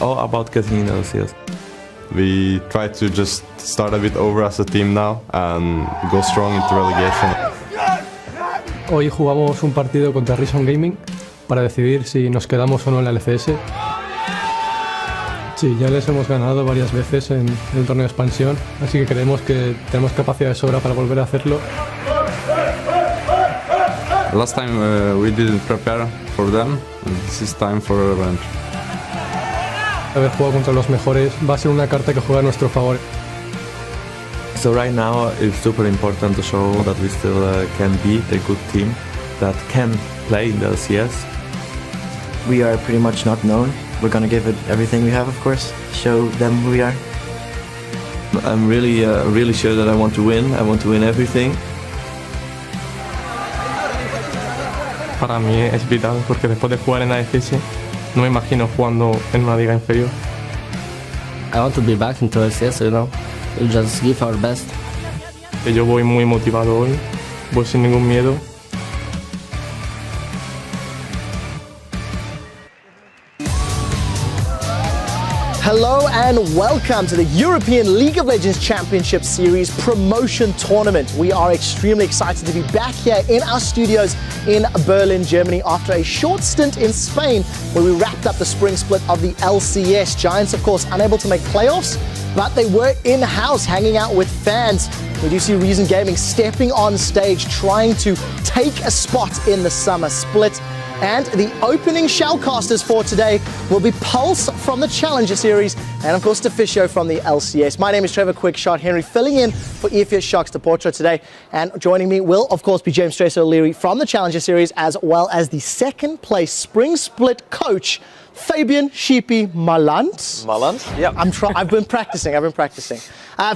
all about getting in LCS. We try to just start a bit over as a team now and go strong into relegation. Hoy jugamos un partido contra Reason Gaming para decidir si nos quedamos o no en la LCS. Sí, ya les hemos ganado varias veces en el torneo de expansión, así que creemos que tenemos capacidad de sobra para volver a hacerlo. Last time we didn't prepare for them, and this is time for revenge. Haber jugado contra los mejores va a ser una carta que juega a nuestro favor. So right now it's super important to show that we still can beat a good team that can play in the LCS. We are pretty much not known. We're gonna give it everything we have, of course, show them who we are. I'm really sure that I want to win. I want to win everything. Para mí es vital porque después de jugar en AFS no me imagino jugando en una liga inferior. I want to be back into LCS, you know. We'll just give our best. Yo voy muy motivado hoy, voy sin ningún miedo. Hello and welcome to the European League of Legends Championship Series Promotion Tournament. We are extremely excited to be back here in our studios in Berlin, Germany after a short stint in Spain where we wrapped up the spring split of the LCS. Giants, of course, unable to make playoffs, but they were in-house hanging out with fans. We do see Reason Gaming stepping on stage trying to take a spot in the summer split. And the opening shoutcasters for today will be Pulse from the Challenger Series and, of course, Deficio from the LCS. My name is Trevor Quickshot Henry, filling in for EFS Sharks de Porto today. And joining me will, of course, be James Tracer O'Leary from the Challenger Series, as well as the second place spring split coach, Fabian Sheepy Mallant. Mallant? Yeah. I've been practicing.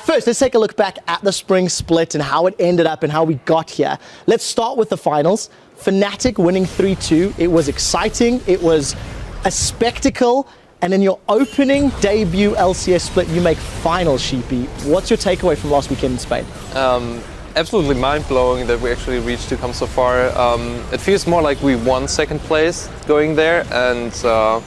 First, let's take a look back at the spring split and how it ended up and how we got here. Let's start with the finals. Fnatic winning 3-2. It was exciting. It was a spectacle. And in your opening debut LCS split, you make finals, Sheepy. What's your takeaway from last weekend in Spain? Absolutely mind-blowing that we actually reached to come so far. It feels more like we won second place going there, and I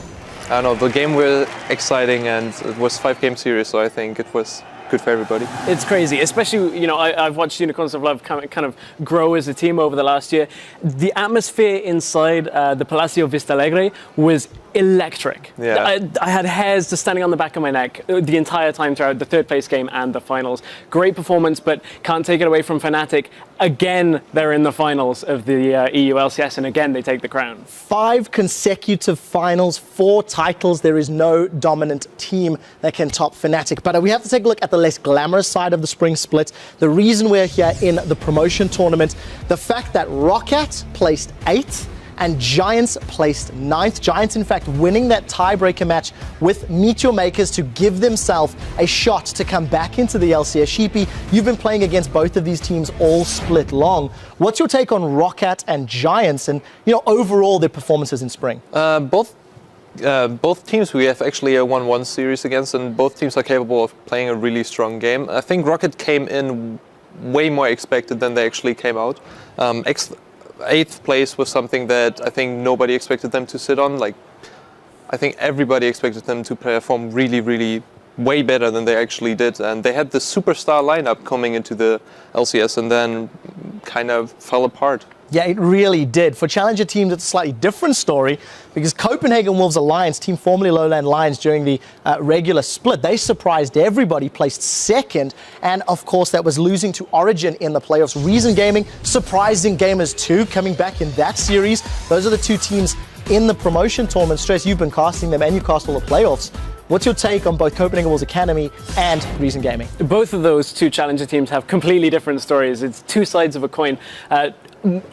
don't know, the game was exciting, and it was 5-game series, so I think it was good for everybody. It's crazy, especially, you know, I've watched Unicorns of Love kind of grow as a team over the last year. The atmosphere inside the Palacio Vistalegre was electric. Yeah. I had hairs just standing on the back of my neck the entire time throughout the third place game and the finals. Great performance, but can't take it away from Fnatic. Again, they're in the finals of the EU LCS, and again, they take the crown. 5 consecutive finals, 4 titles. There is no dominant team that can top Fnatic. But we have to take a look at the less glamorous side of the spring split. The reason we're here in the promotion tournament, the fact that Roccat placed 8th and Giants placed 9th. Giants, in fact, winning that tiebreaker match with Meteor Makers to give themselves a shot to come back into the LCS. Sheepy, you've been playing against both of these teams all split long. What's your take on Roccat and Giants and, you know, overall their performances in spring? Both teams we have actually a 1-1 series against, and both teams are capable of playing a really strong game. I think Roccat came in way more expected than they actually came out. 8th place was something that I think nobody expected them to sit on. Like, I think everybody expected them to perform really way better than they actually did. And they had the superstar lineup coming into the LCS and then kind of fell apart. Yeah, it really did. For challenger teams, it's a slightly different story because Copenhagen Wolves Alliance, team formerly Lowland Lions during the regular split, they surprised everybody, placed 2nd, and of course that was losing to Origin in the playoffs. Reason Gaming, surprising Gamers 2, coming back in that series. Those are the 2 teams in the promotion tournament. Stress, you've been casting them and you cast all the playoffs. What's your take on both Copenhagen Wolves Academy and Reason Gaming? Both of those 2 challenger teams have completely different stories. It's 2 sides of a coin.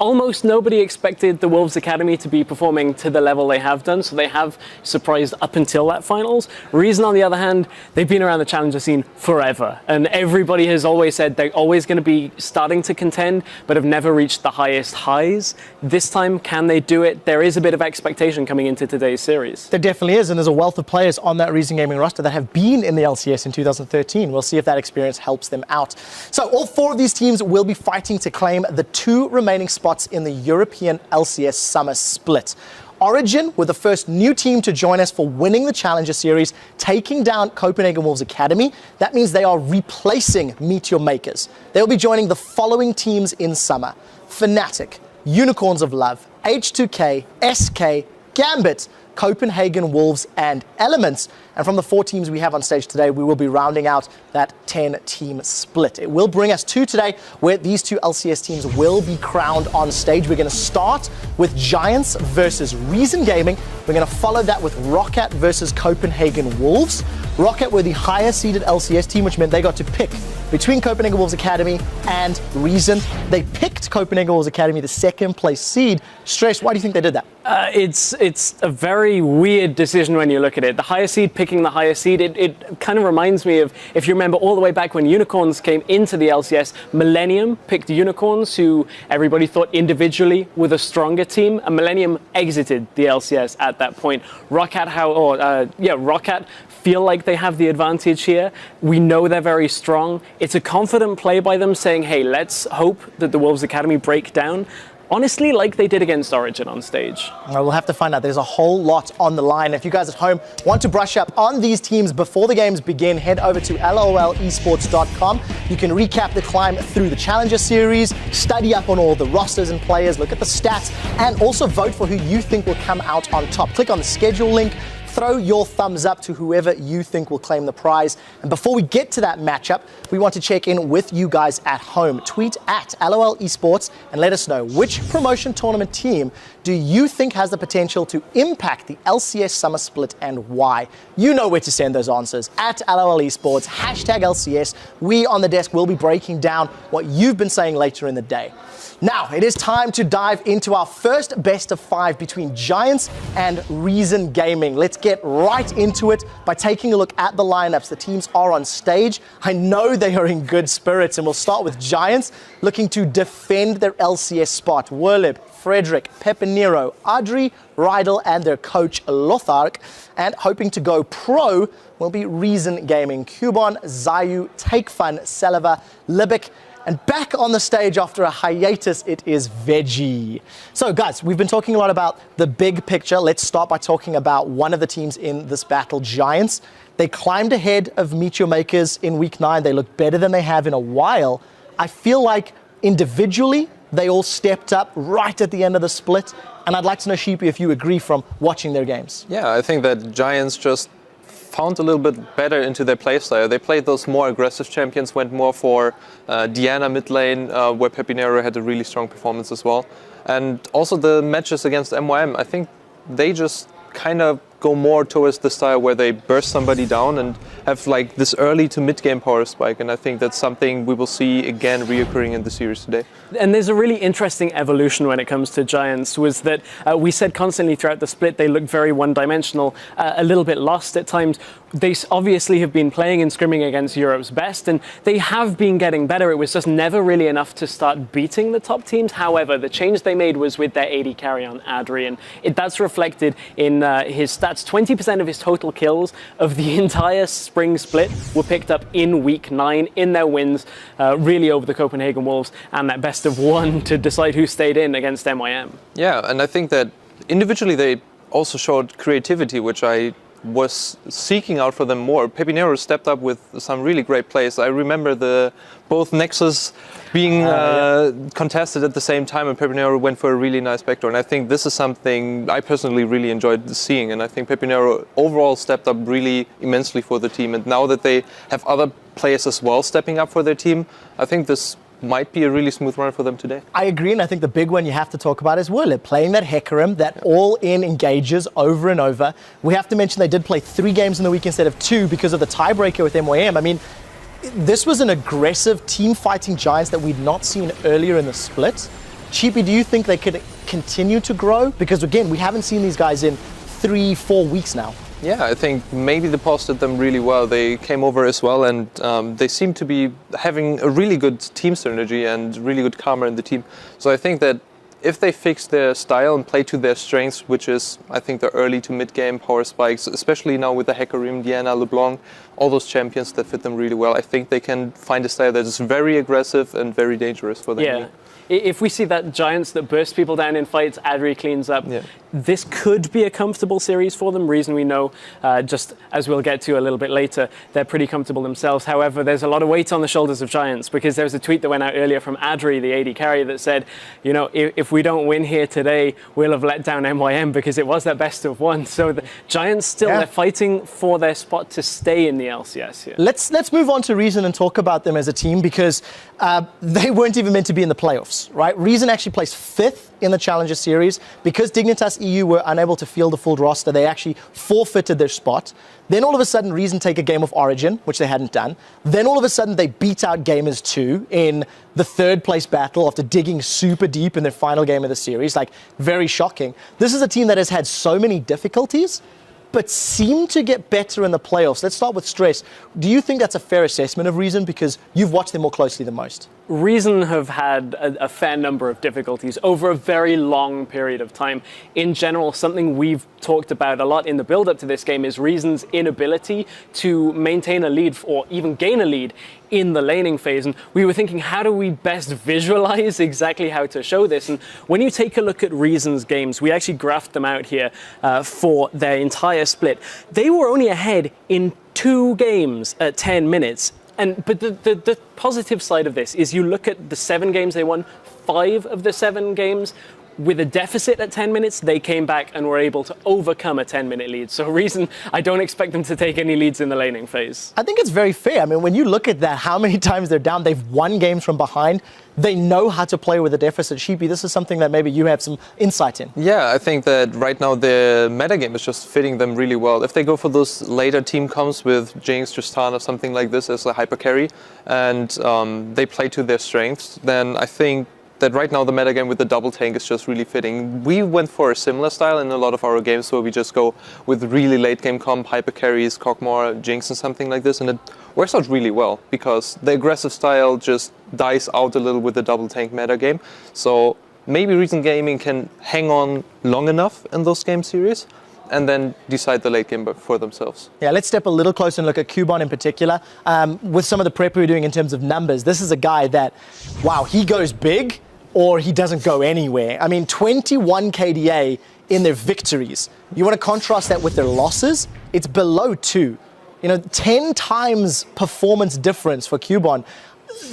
Almost nobody expected the Wolves Academy to be performing to the level they have done, so they have surprised up until that finals. Reason, on the other hand, they've been around the challenger scene forever, and everybody has always said they're always going to be starting to contend, but have never reached the highest highs. This time, can they do it? There is a bit of expectation coming into today's series. There definitely is, and there's a wealth of players on that Reason Gaming roster that have been in the LCS in 2013. We'll see if that experience helps them out. So all 4 of these teams will be fighting to claim the 2 remaining spots in the European LCS summer split. Origin were the first new team to join us for winning the Challenger Series, taking down Copenhagen Wolves Academy. That means they are replacing Meteor Makers. They'll be joining the following teams in summer: Fnatic, Unicorns of Love, H2K, SK, Gambit, Copenhagen Wolves, and Elements. And from the 4 teams we have on stage today, we will be rounding out that 10-team split. It will bring us to today, where these 2 LCS teams will be crowned on stage. We're going to start with Giants versus Reason Gaming. We're going to follow that with Roccat versus Copenhagen Wolves. Roccat were the higher seeded LCS team, which meant they got to pick between Copenhagen Wolves Academy and Reason. They picked Copenhagen Wolves Academy, the 2nd place seed. Stress, why do you think they did that? It's a very weird decision when you look at it. The higher seed picking the higher seed, it kind of reminds me of, if you remember all the way back when Unicorns came into the LCS, Millennium picked Unicorns, who everybody thought individually were the stronger team, and Millennium exited the LCS at that point. Roccat feel like they have the advantage here. We know they're very strong. It's a confident play by them, saying, hey, let's hope that the Wolves Academy break down. Honestly, like they did against Origin on stage. We'll have to find out. There's a whole lot on the line. If you guys at home want to brush up on these teams before the games begin, head over to lolesports.com. You can recap the climb through the Challenger Series, study up on all the rosters and players, look at the stats, and also vote for who you think will come out on top. Click on the schedule link. Throw your thumbs up to whoever you think will claim the prize. And before we get to that matchup, we want to check in with you guys at home. Tweet at LOL Esports and let us know, which promotion tournament team do you think has the potential to impact the LCS summer split, and why? You know where to send those answers. At LOL Esports, #LCS. We on the desk will be breaking down what you've been saying later in the day. Now, it is time to dive into our first best of 5 between Giants and Reason Gaming. Let's get right into it by taking a look at the lineups. The teams are on stage. I know they are in good spirits, and we'll start with Giants looking to defend their LCS spot. Werlib, Frederick, Pepinero, Adri, Rydell, and their coach Lothark. And hoping to go pro will be Reason Gaming. Cubon, Zayu, Take Fun, Selva, Libic. And back on the stage after a hiatus, it is Veggie. So guys, we've been talking a lot about the big picture. Let's start by talking about one of the teams in this battle, Giants. They climbed ahead of Meteor Makers in week 9. They look better than they have in a while. I feel like individually, they all stepped up right at the end of the split. And I'd like to know, Sheepy, if you agree from watching their games. Yeah, I think that Giants just found a little bit better into their playstyle. They played those more aggressive champions, went more for Diana mid lane, where Pepinero had a really strong performance as well. And also the matches against MYM, I think they just kind of go more towards the style where they burst somebody down and have like this early to mid game power spike, and I think that's something we will see again reoccurring in the series today. And there's a really interesting evolution when it comes to Giants, was that we said constantly throughout the split they looked very one-dimensional, a little bit lost at times. They obviously have been playing and scrimming against Europe's best, and they have been getting better. It was just never really enough to start beating the top teams. However, the change they made was with their AD carry on Adri, and that's reflected in his stats. 20% of his total kills of the entire spring split were picked up in week 9 in their wins, really over the Copenhagen Wolves, and that best of 1 to decide who stayed in against MYM. Yeah, and I think that individually they also showed creativity, which I was seeking out for them more. Pepinero stepped up with some really great plays. I remember both Nexus being contested at the same time, and Pepinero went for a really nice backdoor. And I think this is something I personally really enjoyed seeing. And I think Pepinero overall stepped up really immensely for the team. And now that they have other players as well stepping up for their team, I think this might be a really smooth run for them today. I agree, and I think the big one you have to talk about is Werlib, playing that Hecarim, that all-in engages over and over. We have to mention they did play 3 games in the week instead of 2 because of the tiebreaker with MYM. I mean, this was an aggressive team-fighting Giants that we'd not seen earlier in the split. Cheapy, do you think they could continue to grow? Because again, we haven't seen these guys in 3-4 weeks now. Yeah, I think maybe the pause did them really well. They came over as well, and they seem to be having a really good team synergy and really good karma in the team. So I think that if they fix their style and play to their strengths, which is, I think, the early to mid-game power spikes, especially now with the Hecarim, Diana, LeBlanc, all those champions that fit them really well, I think they can find a style that is very aggressive and very dangerous for them. Yeah. If we see that Giants that burst people down in fights, Adri cleans up, this could be a comfortable series for them. Reason we know, just as we'll get to a little bit later, they're pretty comfortable themselves. However, there's a lot of weight on the shoulders of Giants, because there was a tweet that went out earlier from Adri, the AD carry, that said, you know, if we don't win here today, we'll have let down MYM, because it was their best of one. So the Giants still, they're fighting for their spot to stay in the LCS here. Let's move on to Reason and talk about them as a team, because they weren't even meant to be in the playoffs, right? Reason actually placed 5th in the Challenger Series. Because Dignitas EU were unable to field a full roster, they actually forfeited their spot. Then all of a sudden, Reason take a game of Origin, which they hadn't done. Then all of a sudden, they beat out Gamers 2 in the 3rd place battle after digging super deep in their final game of the series. Like, very shocking. This is a team that has had so many difficulties, but seem to get better in the playoffs. Let's start with Stress. Do you think that's a fair assessment of Reason, because you've watched them more closely than most? Reason have had a fair number of difficulties over a very long period of time. In general, something we've talked about a lot in the build-up to this game is Reason's inability to maintain a lead or even gain a lead in the laning phase. And we were thinking, how do we best visualize exactly how to show this? And when you take a look at Reason's games, we actually graphed them out here for their entire split. They were only ahead in 2 games at 10 minutes. But the positive side of this is you look at the 7 games they won, 5 of the 7 games with a deficit at 10 minutes, they came back and were able to overcome a 10-minute lead. So Reason, I don't expect them to take any leads in the laning phase. I think it's very fair. I mean, when you look at that, how many times they're down, they've won games from behind. They know how to play with a deficit. Sheepy, this is something that maybe you have some insight in. Yeah, I think that right now the metagame is just fitting them really well. If they go for those later team comps with Jinx, Tristan, or something like this as a hyper carry, and they play to their strengths, then I think that right now the metagame with the double tank is just really fitting. We went for a similar style in a lot of our games where we just go with really late game comp, hyper carries, Kog'Maw, Jinx and something like this, and it works out really well because the aggressive style just dies out a little with the double tank metagame. So maybe Reason Gaming can hang on long enough in those game series and then decide the late game for themselves. Yeah, let's step a little closer and look at Cubon in particular. With some of the prep we were doing in terms of numbers, this is a guy that, wow, he goes big, or he doesn't go anywhere. I mean, 21 KDA in their victories. You want to contrast that with their losses? It's below 2. You know, 10 times performance difference for Cubon.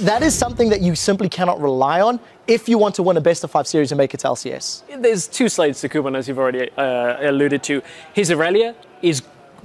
That is something that you simply cannot rely on if you want to win a best-of-5 series and make it to LCS. There's 2 sides to Cubon, as you've already alluded to. His Aurelia is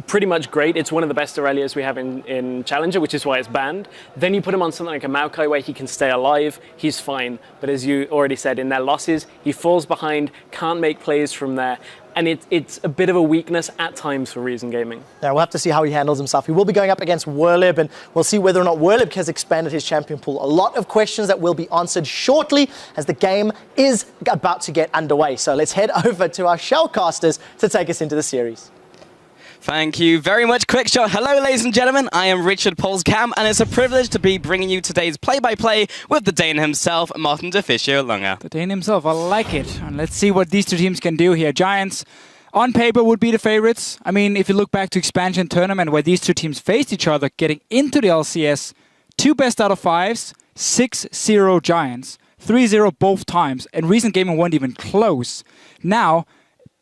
pretty much great. It's one of the best Aurelias we have in Challenger, which is why it's banned. Then you put him on something like a Maokai where he can stay alive, he's fine. But as you already said, in their losses, he falls behind, can't make plays from there. And it's a bit of a weakness at times for Reason Gaming. Yeah, we'll have to see how he handles himself. He will be going up against Werlib, and we'll see whether or not Werlib has expanded his champion pool. A lot of questions that will be answered shortly as the game is about to get underway. So let's head over to our Shellcasters to take us into the series. Thank you very much, Quickshot. Hello, ladies and gentlemen. I am Richard Polscam, and it's a privilege to be bringing you today's play-by-play with the Dane himself, Martin de Fischer-Lunga. The Dane himself, I like it. And let's see what these 2 teams can do here. Giants, on paper, would be the favorites. I mean, if you look back to expansion tournament where these 2 teams faced each other, getting into the LCS, 2 best out of 5s, 6-0 Giants, 3-0 both times, and Reason Gaming weren't even close. Now,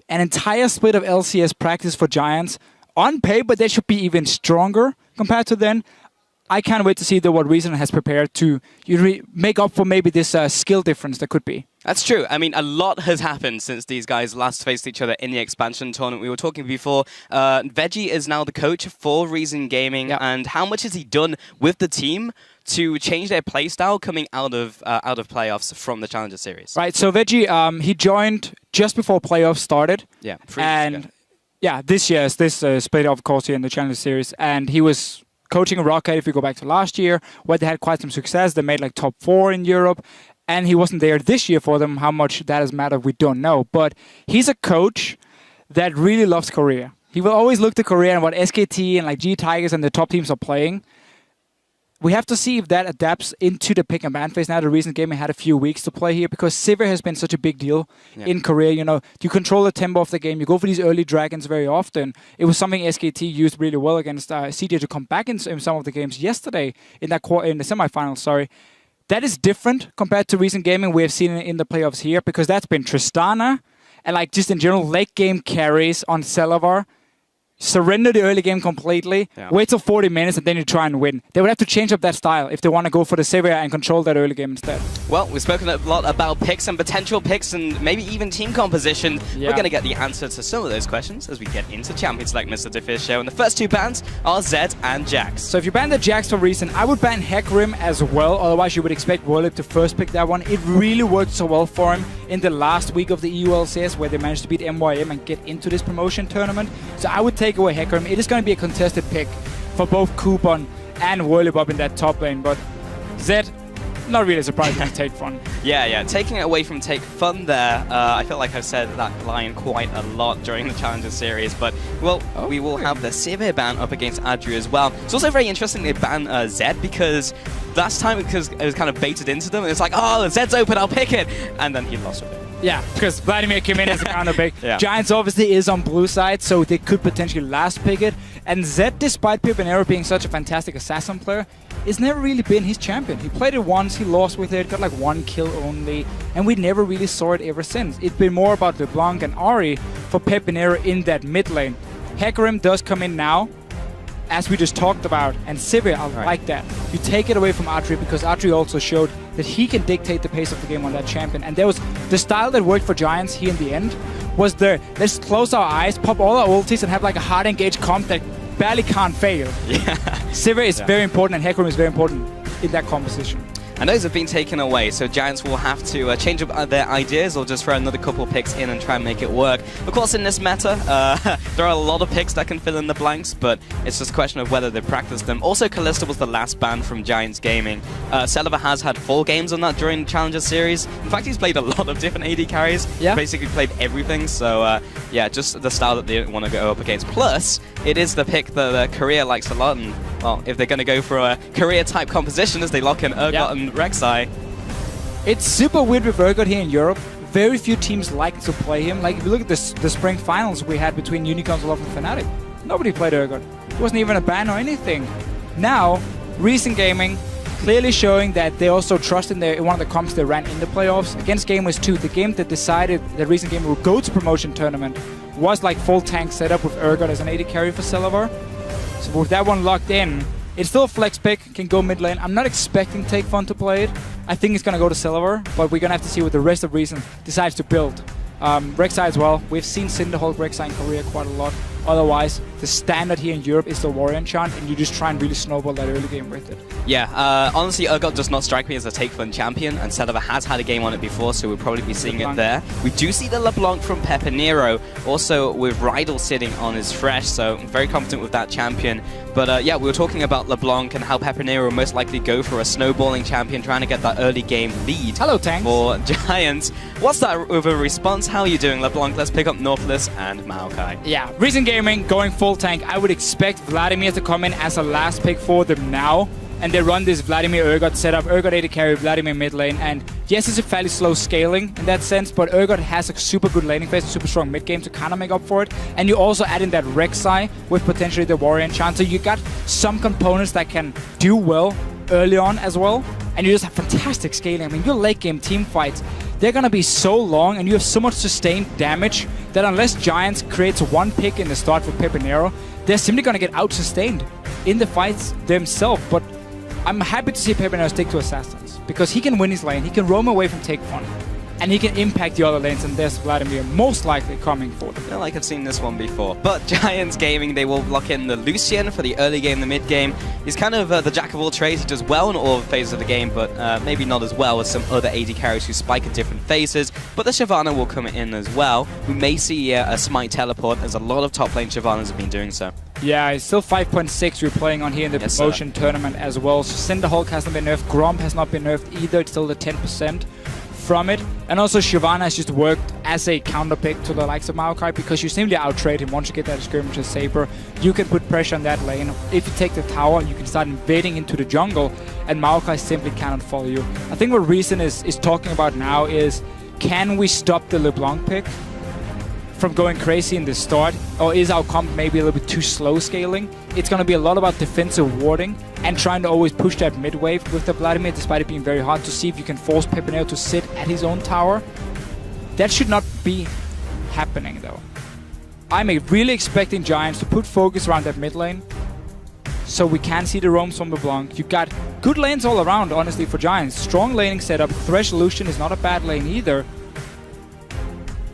an entire split of LCS practice for Giants. On paper, they should be even stronger compared to then. I can't wait to see what Reason has prepared to make up for maybe this skill difference that could be. That's true. I mean, a lot has happened since these guys last faced each other in the expansion tournament. We were talking before. Veggie is now the coach for Reason Gaming, and how much has he done with the team to change their playstyle coming out of playoffs from the Challenger Series? Right. So Veggie, he joined just before playoffs started. Yeah. This year's split, of course, here in the Challenger Series, and he was coaching Rocket, if we go back to last year, where they had quite some success. They made like top 4 in Europe, and he wasn't there this year for them. How much that has mattered, we don't know. But he's a coach that really loves Korea. He will always look to Korea and what SKT and like G Tigers and the top teams are playing. We have to see if that adapts into the pick and ban phase. Now, the Reason Gaming had a few weeks to play here because Sivir has been such a big deal in Korea. You know, you control the tempo of the game. You go for these early dragons very often. It was something SKT used really well against CJ to come back in some of the games yesterday in the semifinals. That is different compared to recent gaming we have seen in the playoffs here, because that's been Tristana and like just in general late game carries on Celavar. Surrender the early game completely, wait till 40 minutes, and then you try and win. They would have to change up that style if they want to go for the Sivir and control that early game instead. Well, we've spoken a lot about picks and potential picks and maybe even team composition. We're going to get the answer to some of those questions as we get into Champions like Mr. Defish Show. And the first two bans are Zed and Jax. So if you ban the Jax for reason, I would ban Hecarim as well. Otherwise, you would expect Worlip to first pick that one. It really worked so well for him in the last week of the EU LCS, where they managed to beat MYM and get into this promotion tournament. So I would take away Hecarim. It is going to be a contested pick for both Coupon and Worlip up in that top lane, but Zed, not really surprising to take fun. Yeah, taking it away from take fun there. I feel like I've said that line quite a lot during the Challenger series, but well, we will have the Sivir ban up against Adri as well. It's also very interesting they ban Zed, because last time it was kind of baited into them. It's like, oh, Zed's open, I'll pick it, and then he lost with it. Yeah, because Vladimir came in as a counter pick. Giants obviously is on blue side, so they could potentially last pick it. And Zed, despite Pipinero being such a fantastic assassin player, it's never really been his champion. He played it once, he lost with it, got like 1 kill only, and we never really saw it ever since. It's been more about LeBlanc and Ahri for Pipinero in that mid lane. Hecarim does come in now, as we just talked about, and Sivir, I like that. You take it away from Adri, because Adri also showed that he can dictate the pace of the game on that champion. And there was the style that worked for Giants here in the end was the let's close our eyes, pop all our ultis, and have like a hard engaged comp that barely can't fail. Sivir is very important, and Hecarim is very important in that composition. And those have been taken away, so Giants will have to change up their ideas or just throw another couple picks in and try and make it work. Of course, in this meta, there are a lot of picks that can fill in the blanks, but it's just a question of whether they practice them. Also, Kalista was the last ban from Giants Gaming. Celavar has had 4 games on that during the Challenger series. In fact, he's played a lot of different AD carries. Basically played everything, so yeah, just the style that they want to go up against. Plus, it is the pick that Korea likes a lot, and well, if they're going to go for a Korea-type composition as they lock in Urgot and Rek'Sai. It's super weird with Urgot here in Europe. Very few teams like to play him. Like, if you look at the spring finals we had between Unicorns, Love, and Fnatic, nobody played Urgot. It wasn't even a ban or anything. Now, recent gaming clearly showing that they also trust in one of the comps they ran in the playoffs. Against Gamers 2, the game that decided that recent gaming would go to promotion tournament was like full tank setup with Urgot as an AD carry for Celavar. So with that one locked in, it's still a flex pick, can go mid lane. I'm not expecting Take Fun to play it. I think it's going to go to Celavar, but we're going to have to see what the rest of Reason decides to build. Rek'Sai as well. We've seen Cinderhulk Rek'Sai in Korea quite a lot. Otherwise, the standard here in Europe is the Warrior Enchant, and you just try and really snowball that early game with it. Yeah, honestly, Urgot does not strike me as a Take Fun champion, and Celavar has had a game on it before, so we'll probably be seeing it there. We do see the LeBlanc from Pepinero, also with Rydal sitting on his Fresh, so I'm very confident with that champion. But yeah, we were talking about LeBlanc and how Pepinero will most likely go for a snowballing champion, trying to get that early game lead. Hello, Tanks. For Giants. What's that with a response? How are you doing, LeBlanc? Let's pick up Northless and Maokai. Yeah, Recent Gaming going full tank. I would expect Vladimir to come in as a last pick for them now. And they run this Vladimir Urgot setup, Urgot AD carry, Vladimir mid lane, and yes, it's a fairly slow scaling in that sense, but Urgot has a super good laning phase, a super strong mid game to kind of make up for it. And you also add in that Rek'Sai with potentially the Warrior Enchant, so you got some components that can do well early on as well, and you just have fantastic scaling. I mean, your late game team fights, they're gonna be so long, and you have so much sustained damage that unless Giants creates one pick in the start for Pepinero, they're simply gonna get out-sustained in the fights themselves. But I'm happy to see Pepinero stick to Assassins, because he can win his lane, he can roam away from Take Fun, and he can impact the other lanes, and there's Vladimir most likely coming for them. I feel like I've seen this one before. But Giants Gaming, they will lock in the Lucian for the early game, the mid game. He's kind of the jack of all trades. He does well in all phases of the game, but maybe not as well as some other AD carries who spike at different phases. But the Shyvana will come in as well. We may see a Smite teleport, as a lot of top lane Shyvanas have been doing so. Yeah, it's still 5.6 we're playing on here in the promotion tournament as well. So Cinderhulk hasn't been nerfed, Gromp has not been nerfed either, it's still the 10% from it. And also Shyvana has just worked as a counter pick to the likes of Maokai, because you simply out-trade him once you get that Skirmisher Saber. You can put pressure on that lane. If you take the tower, you can start invading into the jungle, and Maokai simply cannot follow you. I think what Reason is talking about now is, can we stop the LeBlanc pick from going crazy in the start, or is our comp maybe a little bit too slow scaling? It's going to be a lot about defensive warding and trying to always push that mid wave with the Vladimir, despite it being very hard to see if you can force Pepinero to sit at his own tower. That should not be happening though. I'm really expecting Giants to put focus around that mid lane, so we can see the roams from LeBlanc. You got good lanes all around, honestly, for Giants. Strong laning setup. Thresh Lucian is not a bad lane either.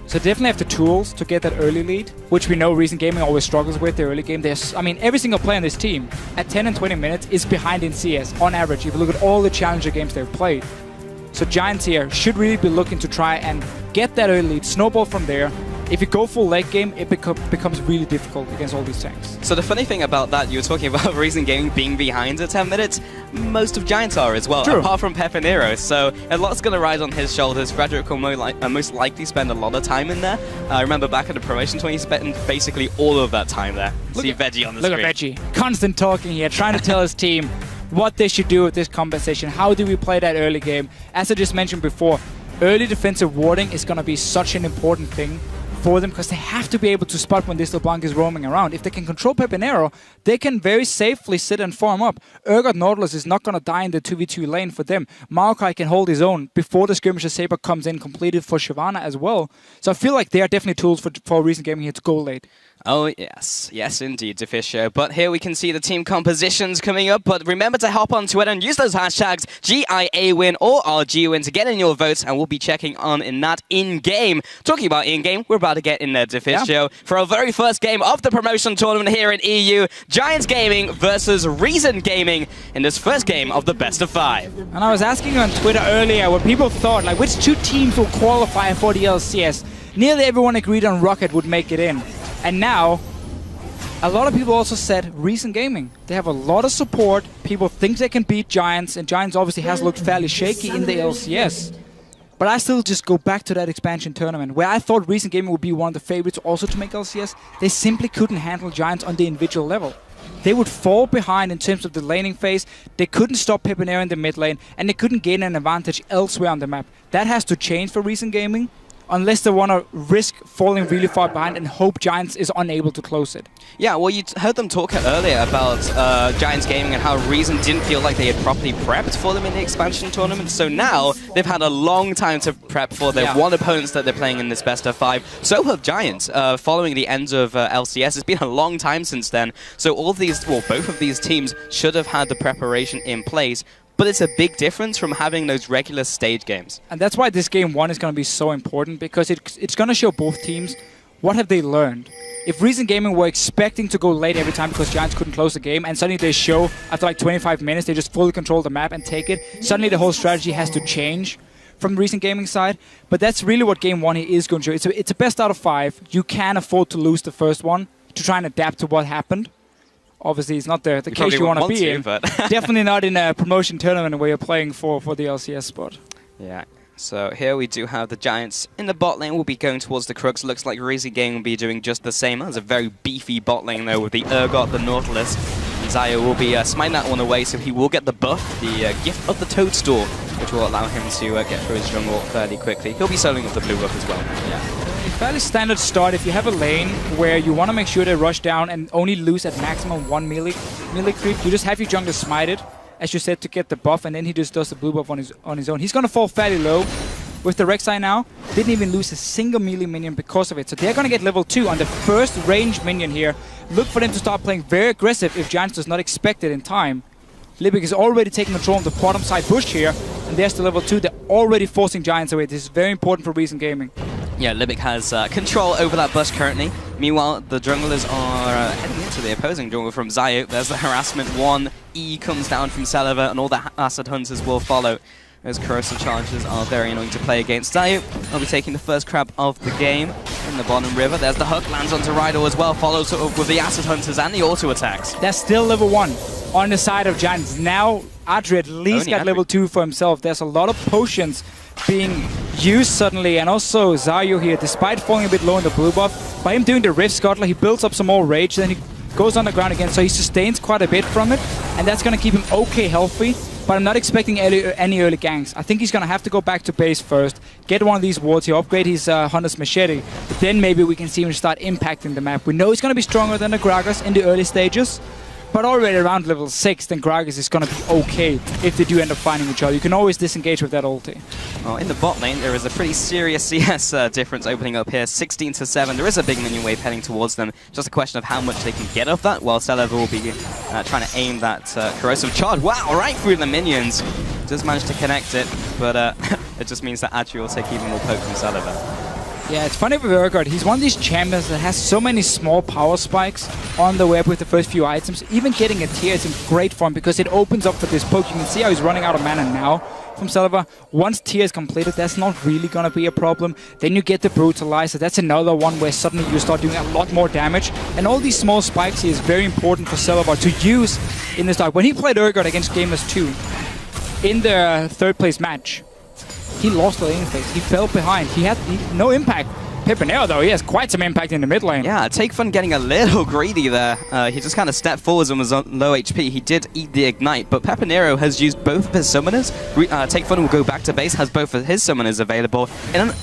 So definitely have the tools to get that early lead, which we know Recent Gaming always struggles with, the early game. I mean, every single player on this team at 10 and 20 minutes is behind in CS, on average, if you look at all the Challenger games they've played. So Giants here should really be looking to try and get that early lead, snowball from there. If you go full late game, it becomes really difficult against all these tanks. So the funny thing about that, you were talking about Recent Gaming being behind at 10 minutes, most of Giants are as well, True. Apart from Pepinero. So a lot's going to ride on his shoulders. Frederick will most likely spend a lot of time in there. I remember back at the promotion tour, he spent basically all of that time there. See Veggie on the screen. Look at Veggie. Constant talking here, trying to tell his team what they should do with this compensation. How do we play that early game? As I just mentioned before, early defensive warding is going to be such an important thing for them, because they have to be able to spot when this LeBlanc is roaming around. If they can control Pepinero, they can very safely sit and farm up. Urgot Nautilus is not going to die in the 2v2 lane for them. Maokai can hold his own before the Skirmisher Saber comes in completed for Shyvana as well. So I feel like they are definitely tools for Recent Gaming here to go late. Oh, yes. Yes, indeed, Deficio. But here we can see the team compositions coming up. But remember to hop on Twitter and use those hashtags GIA win or RG win to get in your votes, and we'll be checking on in that in-game. Talking about in-game, we're about to get in there, Deficio, for our very first game of the promotion tournament here in EU. Giants Gaming versus Reason Gaming in this first game of the best of 5. And I was asking on Twitter earlier what people thought, like which two teams will qualify for the LCS. Nearly everyone agreed on Rocket would make it in. And now, a lot of people also said Recent Gaming. They have a lot of support. People think they can beat Giants, and Giants obviously has looked fairly shaky in the LCS. But I still just go back to that expansion tournament, where I thought Recent Gaming would be one of the favorites also to make LCS. They simply couldn't handle Giants on the individual level. They would fall behind in terms of the laning phase. They couldn't stop Pepinero in the mid lane, and they couldn't gain an advantage elsewhere on the map. That has to change for Recent Gaming, unless they want to risk falling really far behind and hope Giants is unable to close it. Yeah, well, you heard them talk earlier about Giants Gaming and how Reason didn't feel like they had properly prepped for them in the expansion tournament. So now they've had a long time to prep for their one opponents that they're playing in this best of 5. So have Giants. Following the end of LCS, it's been a long time since then. So all of these, well, both of these teams should have had the preparation in place. But it's a big difference from having those regular stage games. And that's why this game 1 is going to be so important, because it's going to show both teams what have they learned. If Recent Gaming were expecting to go late every time because Giants couldn't close the game, and suddenly they show after like 25 minutes they just fully control the map and take it, suddenly the whole strategy has to change from Recent Gaming side. But that's really what game 1 is going to show. It's a best out of 5. You can afford to lose the first one to try and adapt to what happened. Obviously, it's not the case you want to be in. But definitely not in a promotion tournament where you're playing for the LCS spot. Yeah. So here we do have the Giants in the bot lane. We'll be going towards the Crux. Looks like Recent Gaming will be doing just the same. That's a very beefy bot lane though with the Urgot, the Nautilus. And Zaya will be smiting that one away, so he will get the buff, the Gift of the Toadstool, which will allow him to get through his jungle fairly quickly. He'll be soloing up the blue buff as well. Yeah. Fairly standard start. If you have a lane where you want to make sure they rush down and only lose at maximum 1 melee creep, you just have your jungler smite it, as you said, to get the buff, and then he just does the blue buff on his own. He's going to fall fairly low with the Rek'Sai now. Didn't even lose a single melee minion because of it. So they're going to get level 2 on the first range minion here. Look for them to start playing very aggressive if Giants does not expect it in time. Libic is already taking control of the bottom side bush here, and there's the level 2. They're already forcing Giants away. This is very important for Recent Gaming. Yeah, Libic has control over that bush currently. Meanwhile, the junglers are heading into the opposing jungle from Zaya. There's the harassment 1. E comes down from Saliva, and all the Acid Hunters will follow. Those corrosive charges are very annoying to play against. Zaya will be taking the first crab of the game in the bottom river. There's the hook, lands onto Rydor as well, follows up with the Acid Hunters and the auto attacks. That's still level 1 on the side of Giants. Now, Adri at least got level 2 for himself. There's a lot of potions being used suddenly, and also Zaryo here, despite falling a bit low in the blue buff, by him doing the Rift Scuttler, he builds up some more rage, then he goes underground again, so he sustains quite a bit from it, and that's going to keep him okay healthy. But I'm not expecting any early ganks. I think he's going to have to go back to base first, get one of these wards here, upgrade his Hunter's Machete, but then maybe we can see him start impacting the map. We know he's going to be stronger than the Gragas in the early stages, but already around level 6, then Gragas is going to be okay if they do end up finding each other. You can always disengage with that ulti. Well, in the bot lane, there is a pretty serious CS difference opening up here. 16 to 7. There is a big minion wave heading towards them. Just a question of how much they can get of that, while Celeber will be trying to aim that corrosive charge. Wow, right through the minions. Does manage to connect it, but it just means that Atri will take even more poke from Celeber. Yeah, it's funny with Urgot. He's one of these champions that has so many small power spikes on the web with the first few items. Even getting a tier is in great form because it opens up for this poke. You can see how he's running out of mana now from Celeber. Once tier is completed, that's not really going to be a problem. Then you get the Brutalizer. That's another one where suddenly you start doing a lot more damage. And all these small spikes here is very important for Celeber to use in this dark. When he played Urgot against GIA in the third place match, he lost the lane phase. He fell behind. He had no impact. Pepinero, though, he has quite some impact in the mid lane. Yeah, Take Fun getting a little greedy there. He just kind of stepped forwards and was on low HP. He did eat the Ignite, but Pepinero has used both of his summoners. Take Fun will go back to base, has both of his summoners available,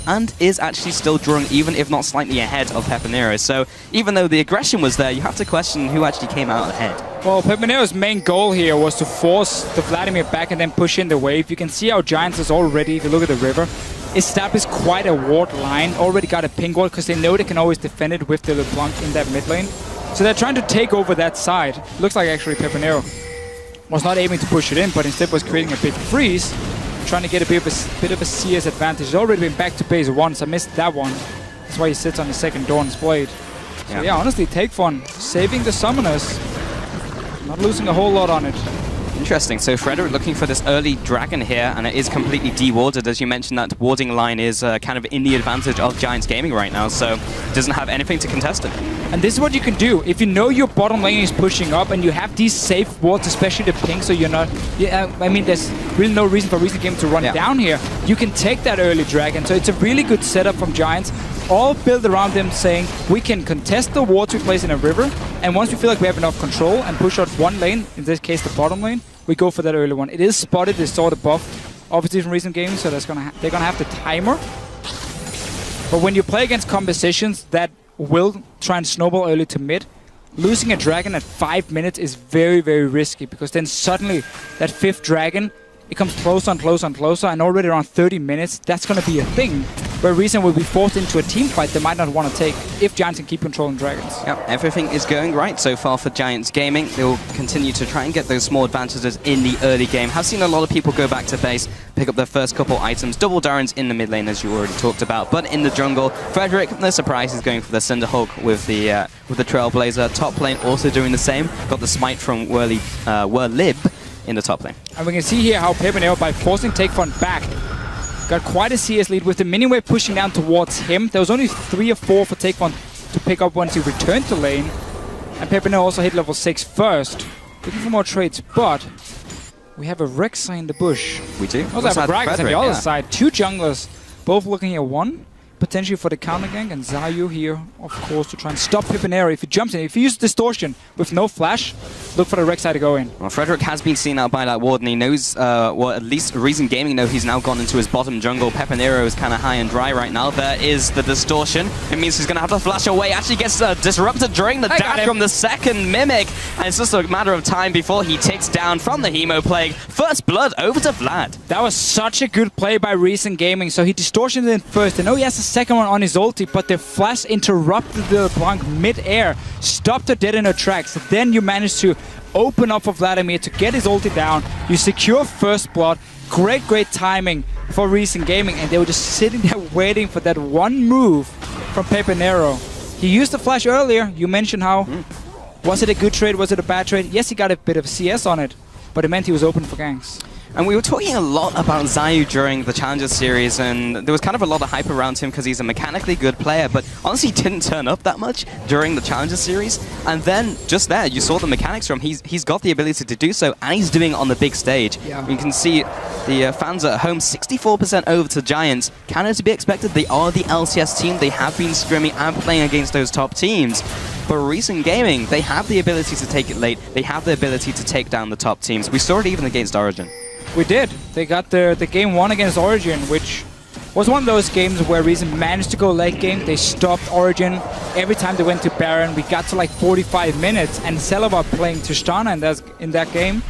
and is actually still drawing, even if not slightly ahead of Pepinero. So even though the aggression was there, you have to question who actually came out ahead. Well, Pepinero's main goal here was to force the Vladimir back and then push in the wave. You can see how Giants is already, if you look at the river, established quite a ward line, already got a ping ward because they know they can always defend it with the LeBlanc in that mid lane. So they're trying to take over that side. Looks like actually Pepinero was not aiming to push it in, but instead was creating a big freeze, trying to get a bit of a CS advantage. He's already been back to base once. I missed that one. That's why he sits on the second Dawn's Blade. So yeah, honestly, Take Fun saving the summoners. Not losing a whole lot on it. Interesting. So Frederick looking for this early dragon here, and it is completely de-warded. As you mentioned, that warding line is kind of in the advantage of Giants Gaming right now, so doesn't have anything to contest it. And this is what you can do. If you know your bottom lane is pushing up and you have these safe wards, especially the ping, so you're not... I mean, there's really no reason for Recent Gaming to run down here. You can take that early dragon, so it's a really good setup from Giants. All built around them saying, we can contest the wards we place in a river, and once we feel like we have enough control and push out one lane, in this case the bottom lane, we go for that early one. It is spotted, they saw the buff, obviously from Recent Gaming, so they're gonna have the timer. But when you play against compositions that will try and snowball early to mid, losing a dragon at 5 minutes is very, very risky, because then suddenly that 5th dragon, it comes closer and closer and closer, and already around 30 minutes, that's going to be a thing where Reason will be forced into a team fight they might not want to take if Giants can keep controlling dragons. Yep, everything is going right so far for Giants Gaming. They will continue to try and get those small advantages in the early game. Have seen a lot of people go back to base, pick up their first couple items. Double Darrens in the mid lane, as you already talked about. But in the jungle, Frederick, no surprise, is going for the Cinderhulk with the Trailblazer. Top lane also doing the same. Got the smite from Whirlib in the top lane. And we can see here how Pepinero, by forcing Take Fun back, got quite a CS lead with the minion wave pushing down towards him. There was only 3 or 4 for Take Fun to pick up once he returned to lane. And Pepinero also hit level 6 first. Looking for more trades, but we have a Rek'Sai in the bush. We do. Also have a Gragas on the other side. 2 junglers, both looking here. One potentially for the counter gank, and Zayu here, of course, to try and stop Pepinero. If he jumps in, if he uses distortion with no flash, look for the Rek'Sai to go in. Well, Frederick has been seen out by that ward, and he knows, well, at least Reason Gaming know he's now gone into his bottom jungle. Pepinero is kind of high and dry right now. There is the distortion. It means he's going to have to flash away. Actually gets disrupted during the dash from the second Mimic, and it's just a matter of time before he ticks down from the Hemo Plague. First blood over to Vlad. That was such a good play by Reason Gaming. So he distortioned in first. I know he has a second one on his ulti, but the flash interrupted the Blanc mid-air, stopped her dead in her tracks. Then you managed to open up for Vladimir to get his ulti down. You secure first blood. Great timing for Reason Gaming, and they were just sitting there waiting for that one move from Pepinero. He used the flash earlier. You mentioned how, was it a good trade, was it a bad trade? Yes, he got a bit of CS on it, but it meant he was open for ganks. And we were talking a lot about Zayu during the Challenger series, and there was kind of a lot of hype around him because he's a mechanically good player, but honestly he didn't turn up that much during the Challenger series. And then, just there, you saw the mechanics from him. He's got the ability to do so, and he's doing it on the big stage. Yeah. You can see the fans at home, 64% over to Giants. Kind of to be expected, they are the LCS team. They have been scrimming and playing against those top teams. But Reason Gaming, they have the ability to take it late. They have the ability to take down the top teams. We saw it even against Origin. We did. They got the game 1 against Origin, which was one of those games where Reason managed to go late game. They stopped Origin. Every time they went to Baron, we got to like 45 minutes, and Celavar playing Tristana in that game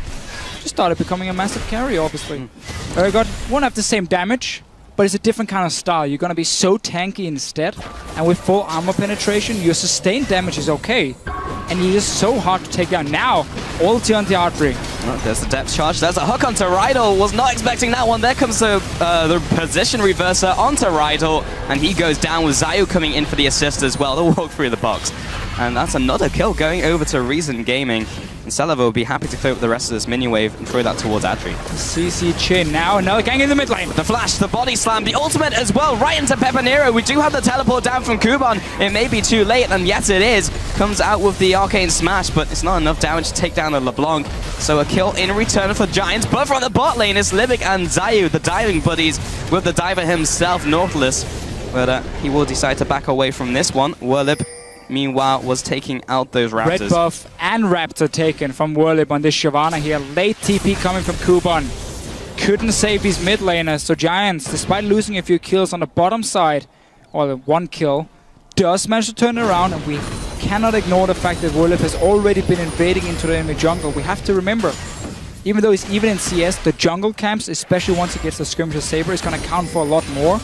just started becoming a massive carry, obviously. Urgot won't have the same damage, but it's a different kind of style. You're going to be so tanky instead, and with full armor penetration, your sustained damage is okay, and you're just so hard to take down. Now, ulti on the artery. Oh, there's the depth charge. There's a hook onto Rydal. Was not expecting that one. There comes the position reverser onto Rydal, and he goes down with Zayu coming in for the assist as well. They'll walk through the box. And that's another kill going over to Reason Gaming. And Celavar will be happy to clear up the rest of this mini wave and throw that towards Adri. CC Chin now, another gang in the mid lane. The flash, the body slam, the ultimate as well, right into Pepinero. We do have the teleport down from Kuban. It may be too late, and yet it is. Comes out with the arcane smash, but it's not enough damage to take down the LeBlanc. So a kill in return for Giants. But from the bot lane, it's Livic and Zayu, the diving buddies, with the diver himself, Nautilus. But he will decide to back away from this one. Werlip, meanwhile, was taking out those Raptors. Red buff and Raptor taken from Werlip on this Shyvana here. Late TP coming from Kuban. Couldn't save his mid laner, so Giants, despite losing a few kills on the bottom side, or the 1 kill, does manage to turn it around, and we cannot ignore the fact that Werlip has already been invading into the enemy jungle. We have to remember, even though he's even in CS, the jungle camps, especially once he gets the Skirmisher Saber, is going to count for a lot more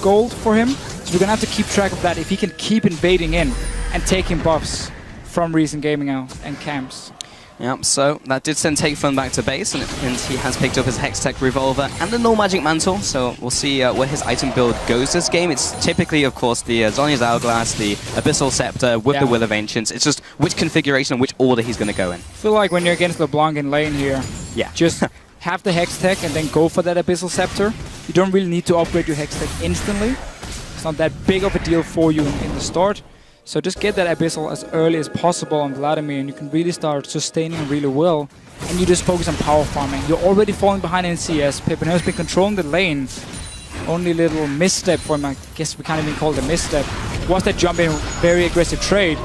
gold for him. So we're going to have to keep track of that if he can keep invading in and taking buffs from Reason Gaming out and camps. Yep, so that did send Takefun back to base, and he has picked up his Hextech Revolver and the Null Magic Mantle, so we'll see where his item build goes this game. It's typically, of course, the Zhonya's Hourglass, the Abyssal Scepter with the Will of Ancients. It's just which configuration and which order he's going to go in. I feel like when you're against LeBlanc in lane here, just have the Hextech and then go for that Abyssal Scepter. You don't really need to upgrade your Hextech instantly. It's not that big of a deal for you in the start. So just get that Abyssal as early as possible on Vladimir, and you can really start sustaining really well. And you just focus on power farming. You're already falling behind in CS. Pepinero has been controlling the lane. Only little misstep for him, I guess we can't even call it a misstep, was that jump in very aggressive trade.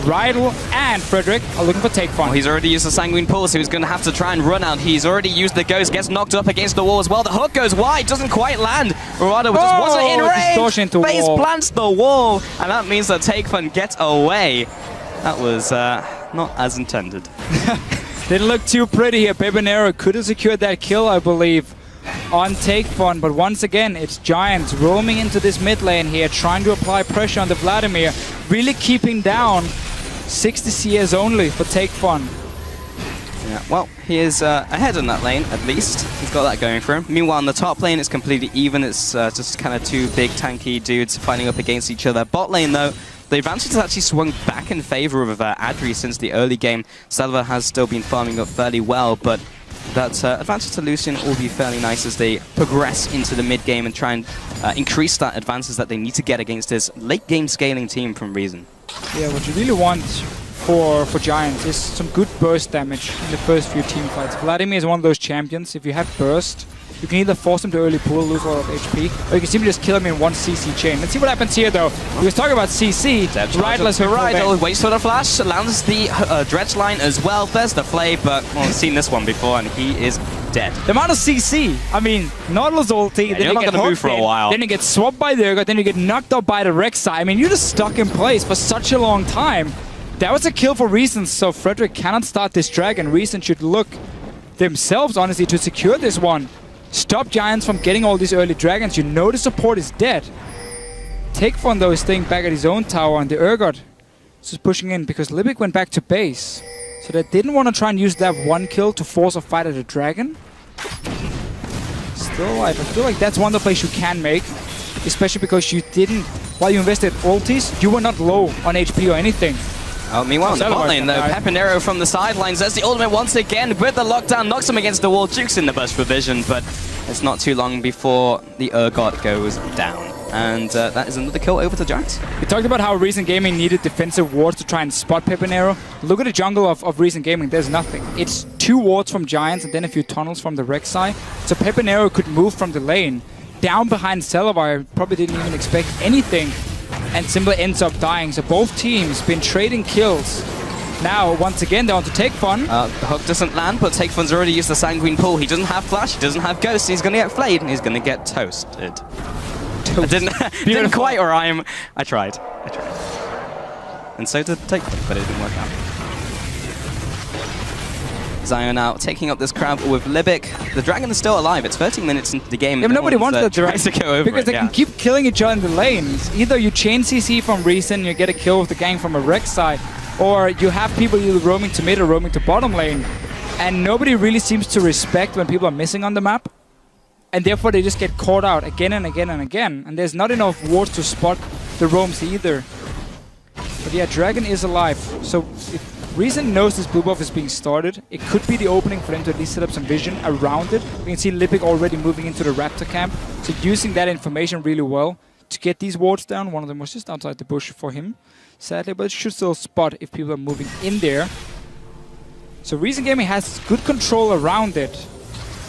Rydal and Frederick are looking for take fun. Well, he's already used the Sanguine Pulse, so he's going to have to try and run out. He's already used the Ghost, gets knocked up against the wall as well. The hook goes wide, doesn't quite land. Rydal just wasn't in range. Face plants the wall, and that means that Take Fun gets away. That was not as intended. Didn't look too pretty here. Pepinero could have secured that kill, I believe, on Take Fun, but once again, it's Giants roaming into this mid lane here, trying to apply pressure on the Vladimir, really keeping down 60 CS only for Take Fun. Yeah, well, he is ahead in that lane, at least. He's got that going for him. Meanwhile, on the top lane, it's completely even. It's just kind of two big tanky dudes fighting up against each other. Bot lane, though, the advantage has actually swung back in favor of Adri since the early game. Celavar has still been farming up fairly well, but that advantage to Lucian will be fairly nice as they progress into the mid-game and try and increase that advantage that they need to get against this late-game scaling team from Reason. Yeah, what you really want for Giants is some good burst damage in the first few team fights. Vladimir is one of those champions. If you have burst, you can either force him to early pull, lose a lot of HP, or you can simply just kill him in one CC chain. Let's see what happens here, though. We was talking about CC. Rydal waits for the flash, lands the dredge line as well. There's the flay, but we've seen this one before, and he is dead. The amount of CC, I mean, Nautilus ulti, then you're not going to move for a while. Then you get swapped by the Urgot, then you get knocked up by the Rek'Sai. I mean, you're just stuck in place for such a long time. That was a kill for Reason, so Frederick cannot start this dragon. Reason should look themselves, honestly, to secure this one. Stop Giants from getting all these early dragons. You know the support is dead. Take Fun, though, is staying back at his own tower, and the Urgot is pushing in because Libic went back to base. So they didn't want to try and use that one kill to force a fight at a dragon. Still alive. I feel like that's one of the plays you can make, especially because you didn't, while you invested ultis, you were not low on HP or anything. Oh, meanwhile, on the bot lane, though, Pepinero from the sidelines. There's the ultimate once again with the lockdown, knocks him against the wall, jukes in the burst for vision, but it's not too long before the Urgot goes down. And that is another kill over to Giants. We talked about how Reason Gaming needed defensive wards to try and spot Pepinero. Look at the jungle of Reason Gaming, there's nothing. It's 2 wards from Giants and then a few tunnels from the Rek'Sai. So Pepinero could move from the lane down behind Celavar. Probably didn't even expect anything and simply ends up dying. So both teams been trading kills. Now, once again, they're on to Take Fun. The hook doesn't land, but Take Fun's already used the Sanguine Pool. He doesn't have Flash, he doesn't have Ghost, and he's going to get flayed, and he's going to get toasted. I didn't quite rhyme. I tried. And so did Take Fun, but it didn't work out. Zion out, taking up this crab with Libic. The Dragon is still alive. It's 13 minutes into the game. Yeah, but nobody wants the Dragon to go over because they can keep killing each other in the lanes. Either you chain CC from Reason, you get a kill with the gang from a Rex side, or you have people either roaming to mid or roaming to bottom lane. And nobody really seems to respect when people are missing on the map. And therefore they just get caught out again and again and again. And there's not enough wards to spot the roams either. But yeah, Dragon is alive. So if Reason knows this blue buff is being started, it could be the opening for them to at least set up some vision around it. We can see Lipic already moving into the Raptor camp. So using that information really well to get these wards down. One of them was just outside the bush for him, sadly, but it should still spot if people are moving in there. So Reason Gaming has good control around it.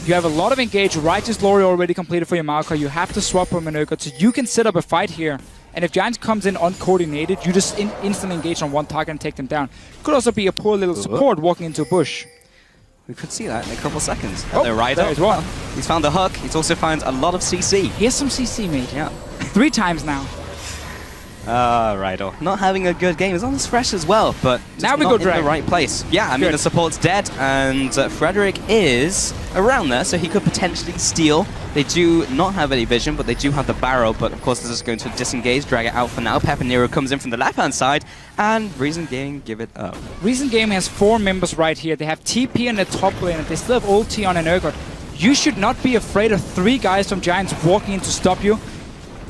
You have a lot of engage. Righteous Glory already completed for your Maokai. You have to swap from an Urgot, so you can set up a fight here. And if Giants comes in uncoordinated, you just instantly engage on one target and take them down. Could also be a poor little support walking into a bush. We could see that in a couple seconds. Oh, the Rider. there's one. He's found a hook. He's also found a lot of CC. He has some CC, mate. Yeah. 3 times now. Rider. Not having a good game. He's on his fresh as well, but now we not go in Dragon. the right place. Yeah, I mean, the support's dead, and Frederick is around there, so he could potentially steal. They do not have any vision, but they do have the barrel, but of course this is going to disengage, drag it out for now. Pepper Nero comes in from the left-hand side, and Reason Gaming give it up. Reason Gaming has 4 members right here. They have TP in the top lane, and they still have ulti on an Urgot. You should not be afraid of 3 guys from Giants walking in to stop you.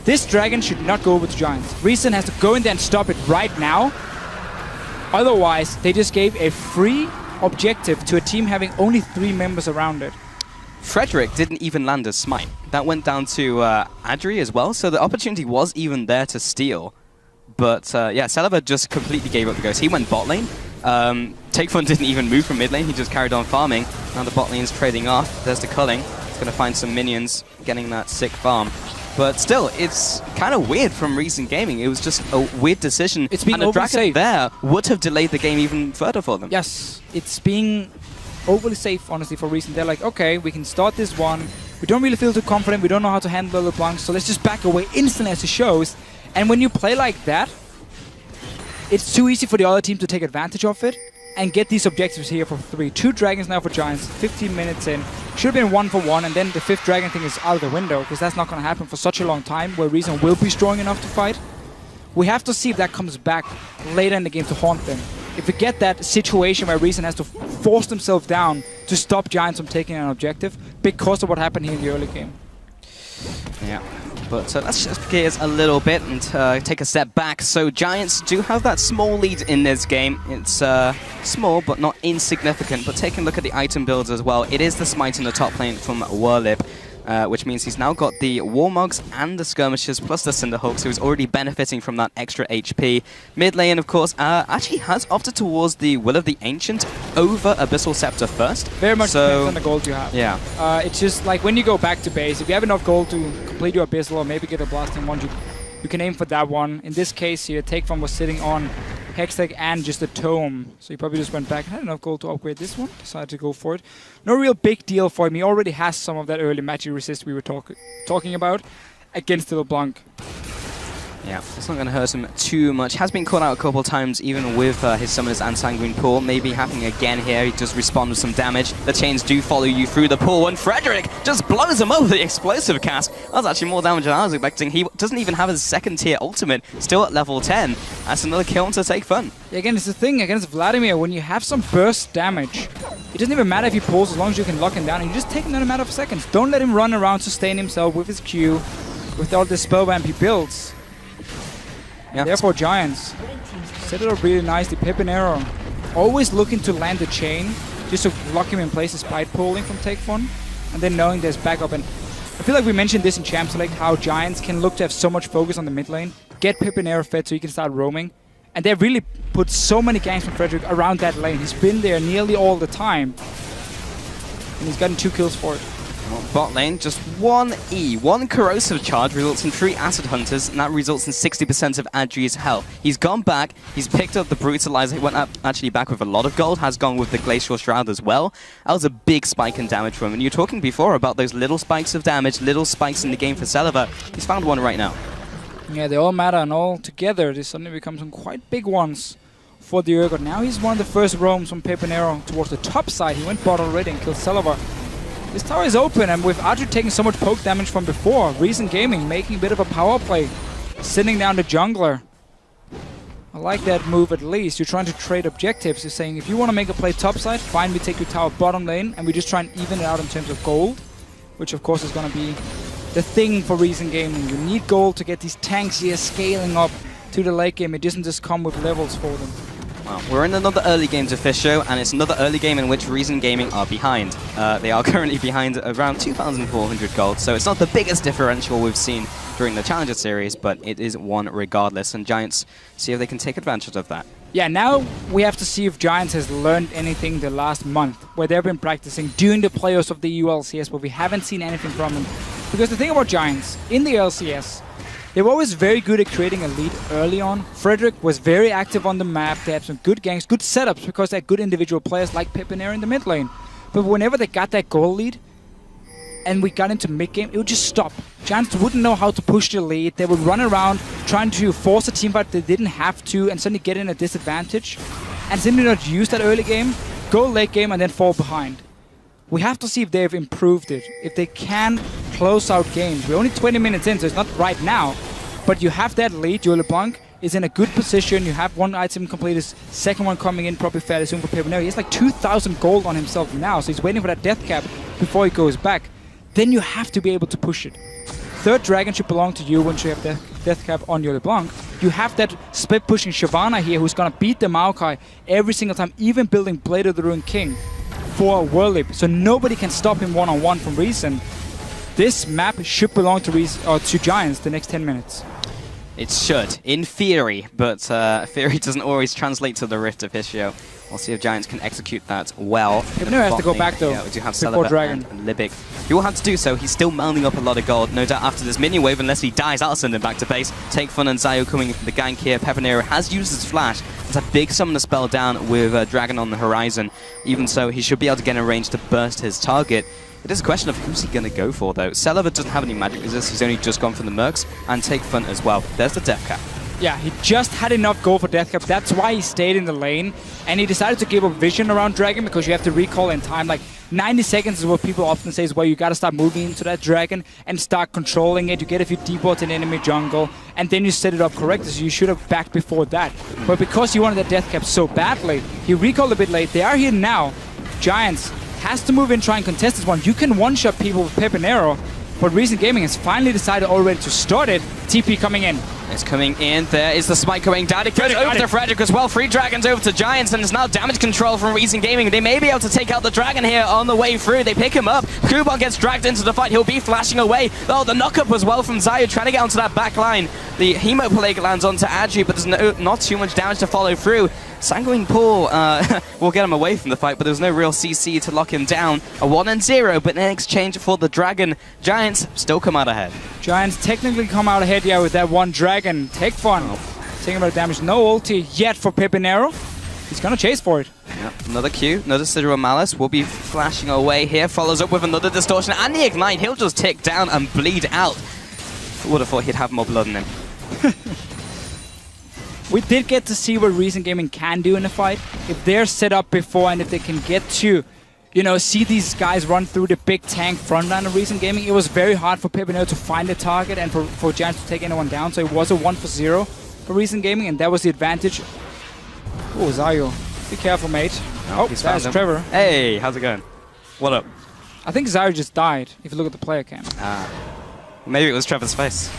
This Dragon should not go over to Giants. Reason has to go in there and stop it right now. Otherwise, they just gave a free objective to a team having only 3 members around it. Frederick didn't even land a smite. That went down to Adri as well, so the opportunity was even there to steal. But yeah, Celeber just completely gave up the ghost. He went bot lane. Take Fun didn't even move from mid lane. He just carried on farming. Now the bot lane's trading off. There's the culling. He's going to find some minions, getting that sick farm. But still, it's kind of weird from Reason Gaming. It was just a weird decision. It's being and the Dragon safe. there would have delayed the game even further for them. Yes, it's being overly safe, honestly, for Reason. They're like, okay, we can start this one. We don't really feel too confident. We don't know how to handle the LeBlanc, so let's just back away instantly as it shows. And when you play like that, it's too easy for the other team to take advantage of it and get these objectives here for 3. 2 Dragons now for Giants, 15 minutes in. Should have been 1 for 1, and then the 5th Dragon thing is out of the window, because that's not going to happen for such a long time, where Reason will be strong enough to fight. We have to see if that comes back later in the game to haunt them. If we get that situation where Reason has to force themselves down to stop Giants from taking an objective because of what happened here in the early game. Yeah. But let's shift gears a little bit and take a step back. So Giants do have that small lead in this game. It's small but not insignificant. But taking a look at the item builds as well, it is the smite in the top lane from Werlip. Which means he's now got the Warmogs and the Skirmishers plus the Cinderhawk, so he's already benefiting from that extra HP. Mid lane, of course, actually has opted towards the Will of the Ancient over Abyssal Scepter first. Very much depends on the gold you have. Yeah. It's just like when you go back to base, if you have enough gold to complete your Abyssal or maybe get a Blasting one, you can aim for that one. In this case here, Take From was sitting on Hextech and just a Tome. So he probably just went back and had enough gold to upgrade this one. Decided to go for it. No real big deal for him. He already has some of that early magic resist we were talking about against the LeBlanc. Yeah, it's not going to hurt him too much. Has been caught out a couple of times, even with his Summoners and Sanguine Pool. Maybe happening again here. He does respond with some damage. The chains do follow you through the pool, and Frederick just blows him over the explosive cast. That was actually more damage than I was expecting. He doesn't even have his 2nd tier ultimate, still at level 10. That's another kill to Take Fun. Yeah, again, it's the thing against Vladimir, when you have some burst damage, it doesn't even matter if he pulls as long as you can lock him down. And you just take him in a matter of seconds. Don't let him run around, sustain himself with his Q, with all the spell ramp he builds. Yeah. Therefore, Giants set it up really nicely. Pippin Arrow always looking to land the chain just to lock him in place despite pulling from Take Fun, and then knowing there's backup. And I feel like we mentioned this in Champ Select, how Giants can look to have so much focus on the mid lane, get Pippin Arrow fed so he can start roaming, and they really put so many ganks from Frederick around that lane. He's been there nearly all the time, and he's gotten 2 kills for it. Well, bot lane, just one E. One corrosive charge results in 3 acid hunters, and that results in 60% of Adri's health. He's gone back, he's picked up the brutalizer, he went up actually back with a lot of gold, has gone with the glacial shroud as well. That was a big spike in damage for him, and you were talking before about those little spikes of damage, little spikes in the game for Celiva. He's found one right now. Yeah, they all matter, and all together they suddenly become some quite big ones for the Urgot. Now he's one of the first roams from Pepinero towards the top side. He went bot already and killed Celiva. This tower is open, and with Adri taking so much poke damage from before, Reason Gaming making a bit of a power play, sitting down the jungler. I like that move at least. You're trying to trade objectives. You're saying, if you want to make a play topside, fine, we take your tower bottom lane, and we just try and even it out in terms of gold, which of course is going to be the thing for Reason Gaming. You need gold to get these tanks here scaling up to the late game. It doesn't just come with levels for them. Well, we're in another early game to Fisho, and it's another early game in which Reason Gaming are behind. They are currently behind around 2,400 gold, so it's not the biggest differential we've seen during the Challenger Series, but it is one regardless, and Giants see if they can take advantage of that. Yeah, now we have to see if Giants has learned anything the last month, where they've been practicing during the playoffs of the LCS, but we haven't seen anything from them. Because the thing about Giants, in the LCS, they were always very good at creating a lead early on. Frederick was very active on the map. They had some good ganks, good setups, because they're good individual players like Pepinero in the mid lane. But whenever they got that goal lead, and we got into mid-game, it would just stop. Giants wouldn't know how to push the lead. They would run around trying to force a teamfight they didn't have to, and suddenly get in a disadvantage, and simply not use that early game, go late game, and then fall behind. We have to see if they've improved it, if they can close out games. We're only 20 minutes in, so it's not right now. But you have that lead. Your LeBlanc is in a good position. You have one item completed, second one coming in probably fairly soon for Pepinero. He has like 2,000 gold on himself now, so he's waiting for that death cap before he goes back. Then you have to be able to push it. Third dragon should belong to you once you have the death cap on your LeBlanc. You have that split pushing Shyvana here who's going to beat the Maokai every single time, even building Blade of the Ruined King for a World Leap. So nobody can stop him one-on-one from Reason. This map should belong to Giants the next 10 minutes. It should, in theory, but theory doesn't always translate to the Rift of Hishio. We'll see if Giants can execute that well. Pepinero has to go back though, we do have before Celiva Dragon. and Libic. He will have to do so. He's still mounting up a lot of gold. No doubt after this minion wave, unless he dies, that'll send him back to base. Take Fun and Zayu coming in for the gank here. Pepinero has used his flash. It's a big summoner spell down with Dragon on the horizon. Even so, he should be able to get in range to burst his target. It is a question of who's he going to go for though. Celiva doesn't have any magic resist. He's only just gone for the Mercs, and Take Fun as well. There's the death cap. Yeah, he just had enough gold for death cap. That's why he stayed in the lane. And he decided to give up vision around Dragon because you have to recall in time. Like 90 seconds is what people often say is where you got to start moving into that Dragon and start controlling it. You get a few depots in enemy jungle and then you set it up correctly. So you should have backed before that. But because he wanted that death cap so badly, he recalled a bit late. They are here now. Giants has to move in, try and contest this one. You can one-shot people with Pepinero. But Reason Gaming has finally decided already to start it. TP coming in. It's coming in. There is the spike coming down. It goes over to Frederick as well. 3 dragons over to Giants, and there's now damage control from Reason Gaming. They may be able to take out the dragon here on the way through. They pick him up. Kuban gets dragged into the fight. He'll be flashing away. Oh, the knock-up as well from Zayu, trying to get onto that back line. The Hemo Plague lands onto Adri, but there's not too much damage to follow through. Sanguine Pool will get him away from the fight, but there's no real CC to lock him down. A 1-0, but in exchange for the dragon, Giants still come out ahead. Giants technically come out ahead, yeah, with that one dragon. Take Fun. Taking about damage. No ulti yet for Pepinero. He's going to chase for it. Yep. Another Q, another Sidra Malice will be flashing away here. Follows up with another Distortion and the Ignite. He'll just tick down and bleed out. I would have thought he'd have more blood in him. We did get to see what Reason Gaming can do in a fight. If they're set up before and if they can get to, you know, see these guys run through the big tank front line of Reason Gaming, it was very hard for Pepinero to find a target and for Giants to take anyone down. So it was a 1-for-0 for Reason Gaming, and that was the advantage. Oh, Zayu. Be careful, mate. Oh, that's Trevor. Hey, how's it going? What up? I think Zayu just died, if you look at the player cam. Maybe it was Trevor's face.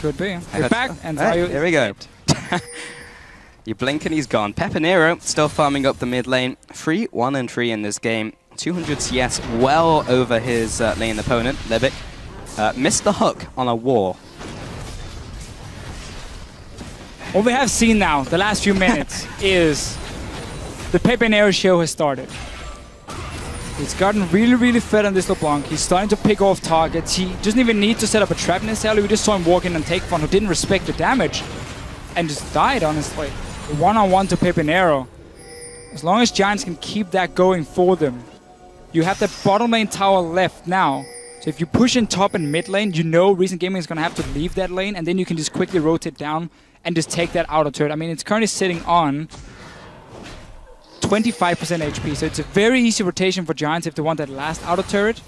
Could be. We're back, and Zayu here we go. You blink and he's gone. Pepinero still farming up the mid lane. 3-1-3 in this game. 200 CS, well over his lane opponent, Libic. Missed the hook on a wall. What we have seen now, the last few minutes, is the Pepinero show has started. He's gotten really, really fed on this LeBlanc. He's starting to pick off targets. He doesn't even need to set up a trap necessarily. We just saw him walk in and take fun, who didn't respect the damage and just died, honestly. One-on-one to Pepinero. As long as Giants can keep that going for them. You have that bottom lane tower left now. So if you push in top and mid lane, you know Recent Gaming is going to have to leave that lane, and then you can just quickly rotate down and just take that outer turret. I mean, it's currently sitting on 25% HP, so it's a very easy rotation for Giants if they want that last outer turret.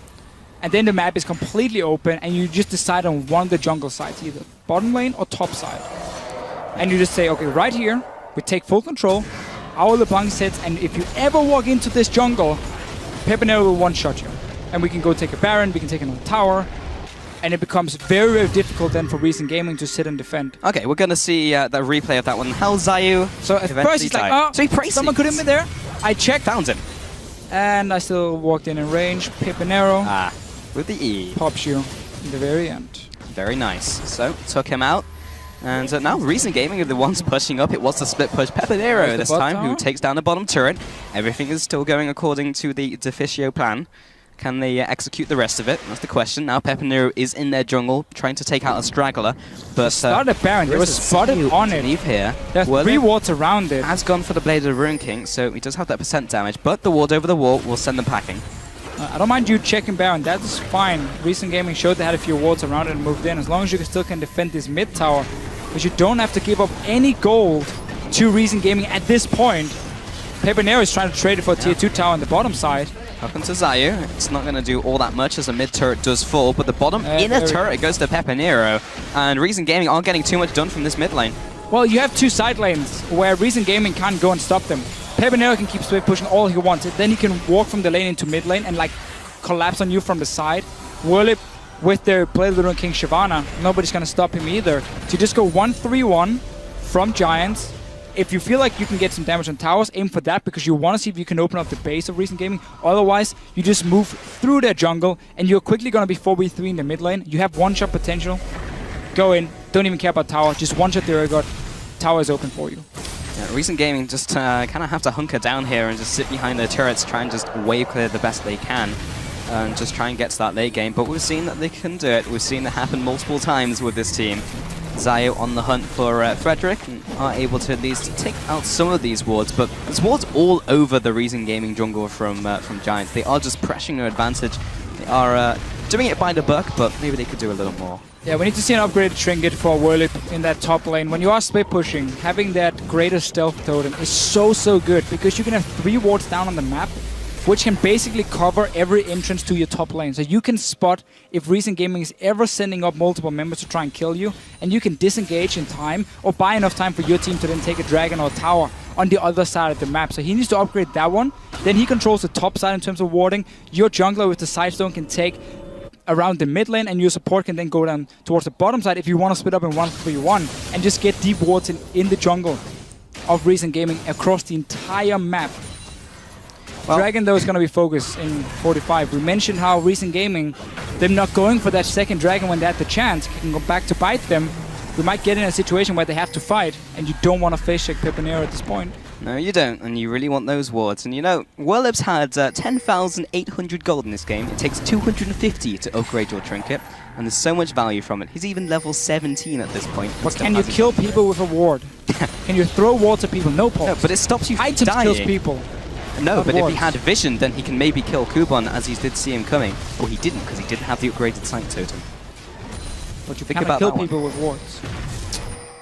And then the map is completely open, and you just decide on one of the jungle sides, either bottom lane or top side. And you just say, okay, right here, we take full control, our LeBlanc sets, and if you ever walk into this jungle, Pepinero will one-shot you. And we can go take a Baron, we can take another tower, and it becomes very, very difficult then for Recent Gaming to sit and defend. Okay, we're going to see the replay of that one. How Zayu So at first he's like, oh, so he someone could hit me there. I checked. Found him. And I still walked in range. Pepinero with the E. Pops you in the very end. Very nice. So, took him out. And now Recent Gaming are the ones pushing up. It was the split push. Pepinero this time, who takes down the bottom turret. Everything is still going according to the Deficio plan. Can they execute the rest of it? That's the question. Now Pepinero is in their jungle, trying to take out a straggler. But started Baron. They were spotted on it. Here. There's 3 wards around it. Has gone for the Blade of the Ruin King, so he does have that percent damage. But the ward over the wall will send them packing. I don't mind you checking Baron. That's fine. Recent Gaming showed they had a few wards around it and moved in. As long as you still can defend this mid tower, but you don't have to give up any gold to Recent Gaming at this point. Pepinero is trying to trade it for a tier 2 tower on the bottom side. Up into Zayu. It's not going to do all that much as the mid turret does fall, but the bottom inner turret goes to Pepinero, and Recent Gaming aren't getting too much done from this mid lane. Well, you have 2 side lanes where Recent Gaming can't go and stop them. Pepinero can keep split pushing all he wants. Then he can walk from the lane into mid lane and like collapse on you from the side. Whirlip with their Blade of the Ruin King Shyvana, nobody's going to stop him either. So you just go 1-3-1 from Giants. If you feel like you can get some damage on towers, aim for that because you want to see if you can open up the base of Recent Gaming. Otherwise, you just move through their jungle and you're quickly going to be 4v3 in the mid lane. You have one-shot potential. Go in. Don't even care about tower. Just one-shot the Urgot. Tower is open for you. Yeah, Recent Gaming just kind of have to hunker down here and just sit behind their turrets, try and just wave clear the best they can. And just try and get to that late game. But we've seen that they can do it. We've seen it happen multiple times with this team. Zayu on the hunt for Frederick and are able to at least take out some of these wards, but there's wards all over the Recent Gaming jungle from Giants. They are just pressing their advantage. They are doing it by the book, but maybe they could do a little more. Yeah, we need to see an upgraded trinket for Whirlip in that top lane. When you are split pushing, having that greater stealth totem is so good because you can have 3 wards down on the map, which can basically cover every entrance to your top lane. So you can spot if Recent Gaming is ever sending up multiple members to try and kill you, and you can disengage in time or buy enough time for your team to then take a dragon or a tower on the other side of the map. So he needs to upgrade that one. Then he controls the top side in terms of warding. Your jungler with the sidestone can take around the mid lane, and your support can then go down towards the bottom side if you want to split up in 1-3-1 and just get deep wards in the jungle of Recent Gaming across the entire map. Well, Dragon, though, is going to be focused in 45. We mentioned how Recent Gaming, them not going for that second Dragon when they had the chance, can go back to bite them. We might get in a situation where they have to fight, and you don't want to face check Pepinero at this point. No, you don't, and you really want those wards. And you know, Whirlip's had 10,800 gold in this game. It takes 250 to upgrade your trinket, and there's so much value from it. He's even level 17 at this point. But can you kill people with a ward? Can you throw wards at people? No pulse. No, but it stops you from Items dying. kills people. No, but wards. if he had vision, then he can maybe kill Kuban, as he did see him coming. Or he didn't, because he didn't have the upgraded sight totem. But you Think cannot about kill that people with wards.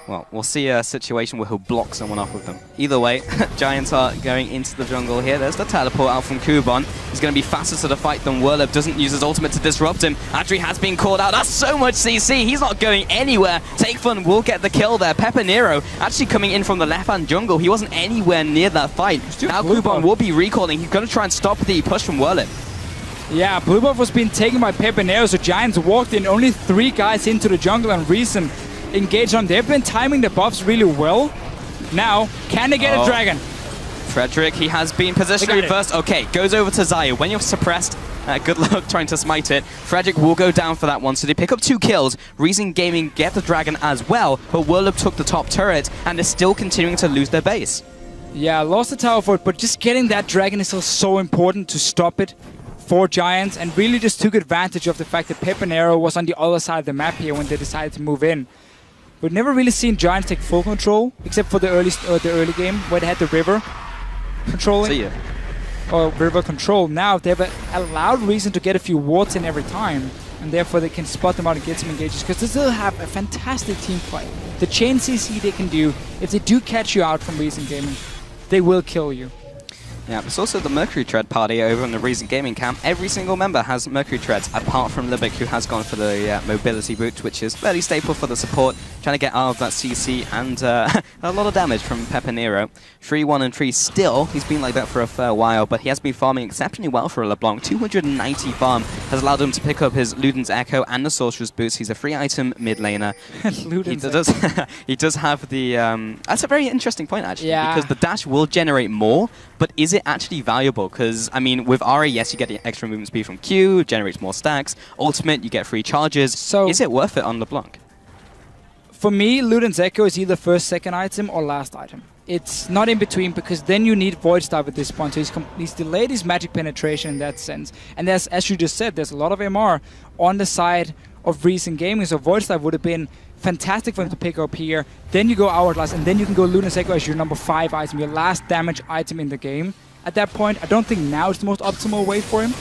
Well, we'll see a situation where he'll block someone off with them. Either way, Giants are going into the jungle here. There's the teleport out from Kuban. He's going to be faster to the fight than Whirlip. Doesn't use his ultimate to disrupt him. Adri has been called out. That's so much CC. He's not going anywhere. Take Fun will get the kill there. Pepinero actually coming in from the left-hand jungle. He wasn't anywhere near that fight. Now Kuban will be recalling. He's going to try and stop the push from Whirlip. Yeah, blue buff was being taken by Pepinero, so Giants walked in. Only 3 guys into the jungle, and Reason engaged on. They've been timing the buffs really well. Now, can they get a dragon? Frederick, he has been positionally reversed. Okay, goes over to Zayu. When you're suppressed, good luck trying to smite it. Frederick will go down for that one, so they pick up 2 kills. Recent Gaming get the dragon as well, but Whirlip took the top turret, and they're still continuing to lose their base. Yeah, lost the tower for it, but just getting that dragon is still so important to stop it for Giants, and really just took advantage of the fact that Pepinero was on the other side of the map here when they decided to move in. We've never really seen Giants take full control, except for the early game where they had the river controlling. See ya. Or river control. Now they've allowed Reason to get a few wards in every time, and therefore they can spot them out and get some engages, because they still have a fantastic team fight. The chain CC they can do, if they do catch you out from Reason Gaming, they will kill you. Yeah, there's also the Mercury Tread party over in the Reason Gaming camp. Every single member has Mercury Treads, apart from Libic, who has gone for the mobility boot, which is fairly staple for the support, trying to get out of that CC and a lot of damage from Pepinero. 3-1 and 3 still. He's been like that for a fair while, but he has been farming exceptionally well for a LeBlanc. 290 farm has allowed him to pick up his Luden's Echo and the Sorcerer's Boots. He's a 3-item mid laner. He does have the... that's a very interesting point, actually, because the dash will generate more, but is it actually valuable? Because, I mean, with Ari, yes, you get the extra movement speed from Q, generates more stacks. Ultimate, you get free charges. So is it worth it on LeBlanc? For me, Luden's Echo is either first, second item or last item. It's not in between, because then you need Void Staff at this point. So he's delayed his magic penetration in that sense. And there's, as you just said, there's a lot of MR on the side of Reason Gaming. So Void Staff would have been fantastic for him to pick up here. Then you go Hourglass, and then you can go Luden's Echo as your number 5 item, your last damage item in the game. At that point, I don't think now is the most optimal way for him.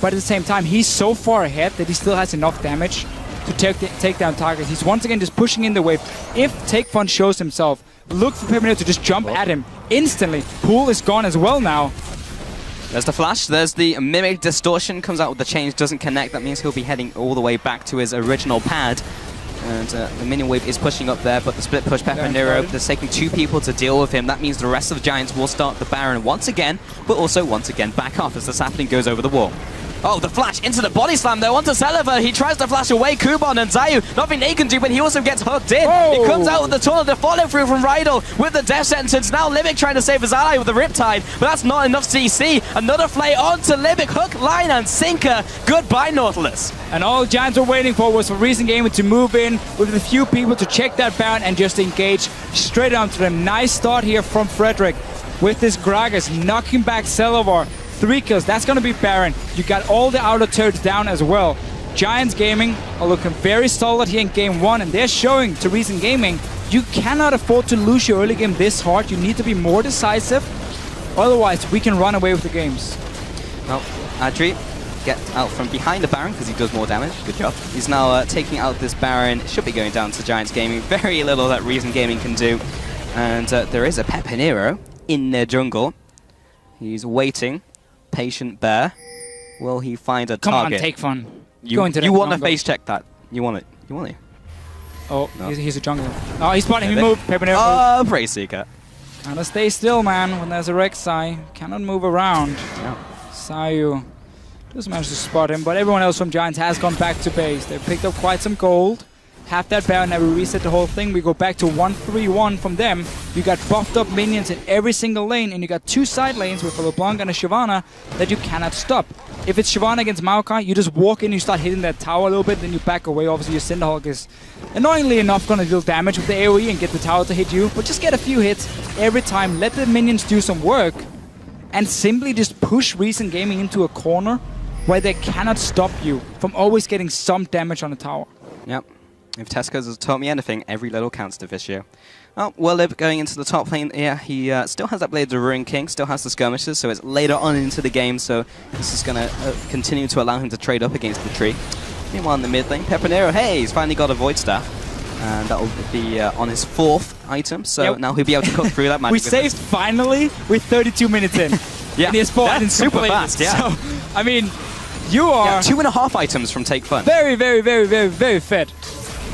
But at the same time, he's so far ahead that he still has enough damage to take down targets. He's once again just pushing in the wave. If Take Fun shows himself, look for Pepinero to just jump at him instantly. Pool is gone as well now. There's the flash, there's the Mimic Distortion, comes out with the change, doesn't connect. That means he'll be heading all the way back to his original pad. And the minion wave is pushing up there, but the split push Pepinero, there's taking 2 people to deal with him. That means the rest of the Giants will start the Baron once again, but also once again back off as the sapling goes over the wall. Oh, the flash into the body slam there onto Celiver. He tries to flash away Kuban and Zayu. Nothing they can do, but he also gets hooked in. He comes out with the tunnel, the follow through from Rydell with the death sentence. Now Libic trying to save his ally with the Riptide, but that's not enough CC. Another flay onto Libic. Hook, line, and sinker. Goodbye, Nautilus. And all Giants were waiting for was for Reason Gaming to move in with a few people to check that Baron and just engage straight onto them. Nice start here from Frederick with this Gragas knocking back Celivar. 3 kills, that's going to be Baron. You got all the outer turrets down as well. Giants Gaming are looking very solid here in game 1, and they're showing to Reason Gaming, you cannot afford to lose your early game this hard. You need to be more decisive, otherwise we can run away with the games. Well, Adri gets out from behind the Baron because he does more damage. Good job. He's now taking out this Baron. Should be going down to Giants Gaming. Very little that Reason Gaming can do. And there is a Pepinero in their jungle. He's waiting. Patient bear. Will he find a target? Come on, Take Fun. You want to face check that. You want it. You want it. Oh, no. he's a jungler. Oh, he's spotting him. Move. Pepinero. Oh, Brave Seeker. Gotta stay still, man. When there's a Rek'Sai, cannot move around. Yeah. Sayu does manage to spot him, but everyone else from Giants has gone back to base. They've picked up quite some gold. Half that Baron, now we reset the whole thing. We go back to 1-3-1 from them. You got buffed up minions in every single lane, and you got 2 side lanes with a LeBlanc and a Shyvana that you cannot stop. If it's Shyvana against Maokai, you just walk in, you start hitting that tower a little bit, then you back away. Obviously, your Cinderhawk is annoyingly enough going to deal damage with the AoE and get the tower to hit you, but just get a few hits every time. Let the minions do some work, and simply just push Reason Gaming into a corner where they cannot stop you from always getting some damage on the tower. Yep. If Tesco's has taught me anything, every little counts to this year. Oh, Willib going into the top lane. Yeah, he still has that Blade of the Ruin King, still has the skirmishes, so it's later on into the game, so this is going to continue to allow him to trade up against the tree. Meanwhile, in the mid lane, Pepinero, hey, he's finally got a Void Staff. And that will be on his 4th item, so now he'll be able to cut through that magic. We saved finally with 32 minutes in. Yeah, and he has 4 items super fast, yeah. So, I mean, you are... 2.5 items from Take Fun. Very, very, very, very, very fed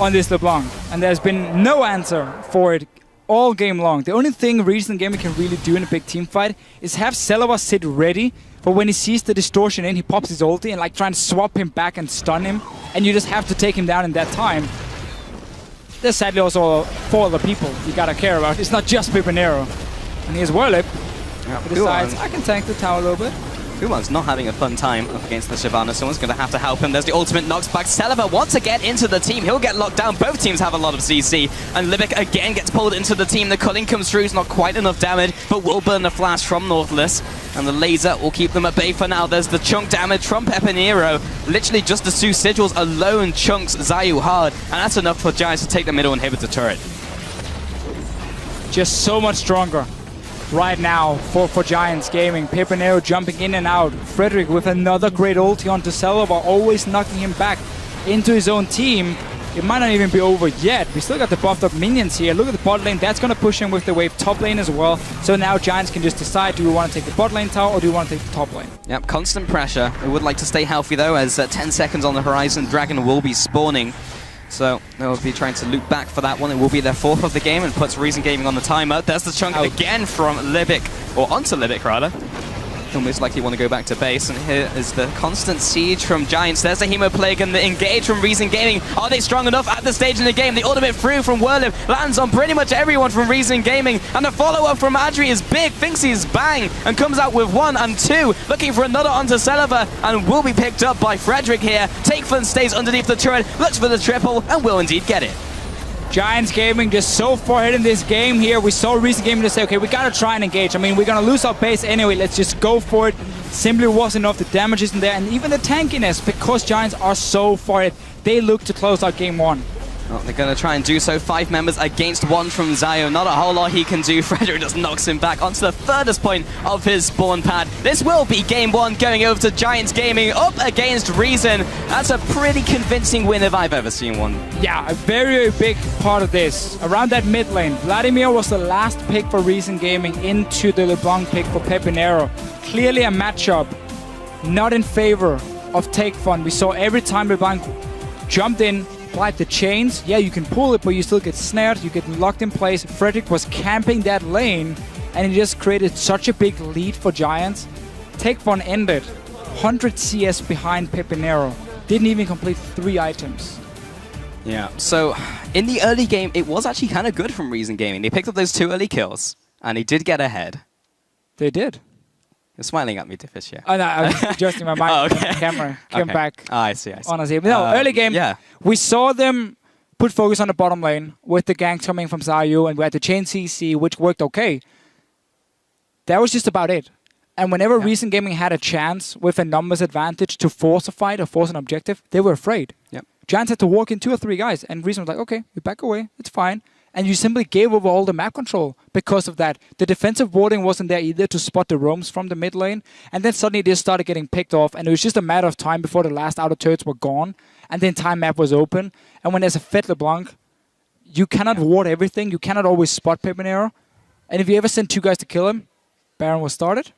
on this LeBlanc, and there's been no answer for it all game long. The only thing Reason Gaming can really do in a big team fight is have Celivar sit ready for when he sees the distortion in, he pops his ulti and like try and swap him back and stun him, and you just have to take him down in that time. There's sadly also 4 other people you gotta care about. It's not just Pepinero. And here's Willib, who decides, I can tank the tower a little bit. Fuman's not having a fun time up against the Shyvana. Someone's going to have to help him. There's the ultimate knocks back. Celaver wants to get into the team. He'll get locked down. Both teams have a lot of CC. And Libic again gets pulled into the team. The culling comes through. It's not quite enough damage, but will burn the flash from Nautilus. And the laser will keep them at bay for now. There's the chunk damage from Pepinero. Literally just the two sigils alone chunks Zayu hard. And that's enough for Giants to take the middle inhibitor turret. Just so much stronger right now for Giants Gaming. Pepinero jumping in and out. Frederick with another great ulti onto Celaver, always knocking him back into his own team. It might not even be over yet. We still got the buffed up minions here. Look at the bot lane. That's going to push him with the wave top lane as well. So now Giants can just decide, do we want to take the bot lane tower or do we want to take the top lane? Yep, constant pressure. We would like to stay healthy though, as 10 seconds on the horizon. Dragon will be spawning. So they'll be trying to loop back for that one. It will be their 4th of the game and puts Reason Gaming on the timer. There's the chunk again from Libic, or onto Libic rather. He'll most likely want to go back to base, and here is the constant siege from Giants. There's the Hemoplague and the engage from Reason Gaming. Are they strong enough at this stage in the game? The ultimate through from Whirlip lands on pretty much everyone from Reason Gaming, and the follow-up from Adri is big. Thinks he's bang, and comes out with 1 and 2. Looking for another onto Celaver, and will be picked up by Frederick here. Takefun stays underneath the turret, looks for the triple, and will indeed get it. Giants Gaming just so far ahead in this game here. We saw Reason Gaming to say, okay, we gotta try and engage. I mean, we're gonna lose our base anyway. Let's just go for it. Simply wasn't enough. The damage isn't there, and even the tankiness, because Giants are so far ahead, they look to close out game 1. Well, they're going to try and do so. 5 members against 1 from Zayu. Not a whole lot he can do. Frederick just knocks him back onto the furthest point of his spawn pad. This will be game 1 going over to Giants Gaming up against Reason. That's a pretty convincing win if I've ever seen one. Yeah, a very big part of this. Around that mid lane, Vladimir was the last pick for Reason Gaming into the LeBlanc pick for Pepinero. Clearly a matchup not in favor of Takefun. We saw every time LeBlanc jumped in, applied the chains. Yeah, you can pull it, but you still get snared, you get locked in place. Frederick was camping that lane, and he just created such a big lead for Giants. Takefun ended 100 CS behind Pepinero. Didn't even complete 3 items. Yeah, so in the early game, it was actually kind of good from Reason Gaming. They picked up those 2 early kills, and they did get ahead. They did. You're smiling at me, Diffish, yeah. Oh, no, I was adjusting my mic. Camera came back. Oh, I see. Honestly, no, early game, we saw them put focus on the bottom lane with the ganks coming from Zayu, and we had the chain CC, which worked okay. That was just about it. And whenever Reason Gaming had a chance with a numbers advantage to force a fight or force an objective, they were afraid. Yep. Giants had to walk in 2 or 3 guys, and Reason was like, okay, we back away, it's fine. And you simply gave over all the map control because of that. The defensive warding wasn't there either to spot the roams from the mid lane. And then suddenly they started getting picked off, and it was just a matter of time before the last outer turrets were gone, and the entire map was open. And when there's a Fed LeBlanc, you cannot ward everything. You cannot always spot Pepinero. And if you ever send 2 guys to kill him, Baron was started,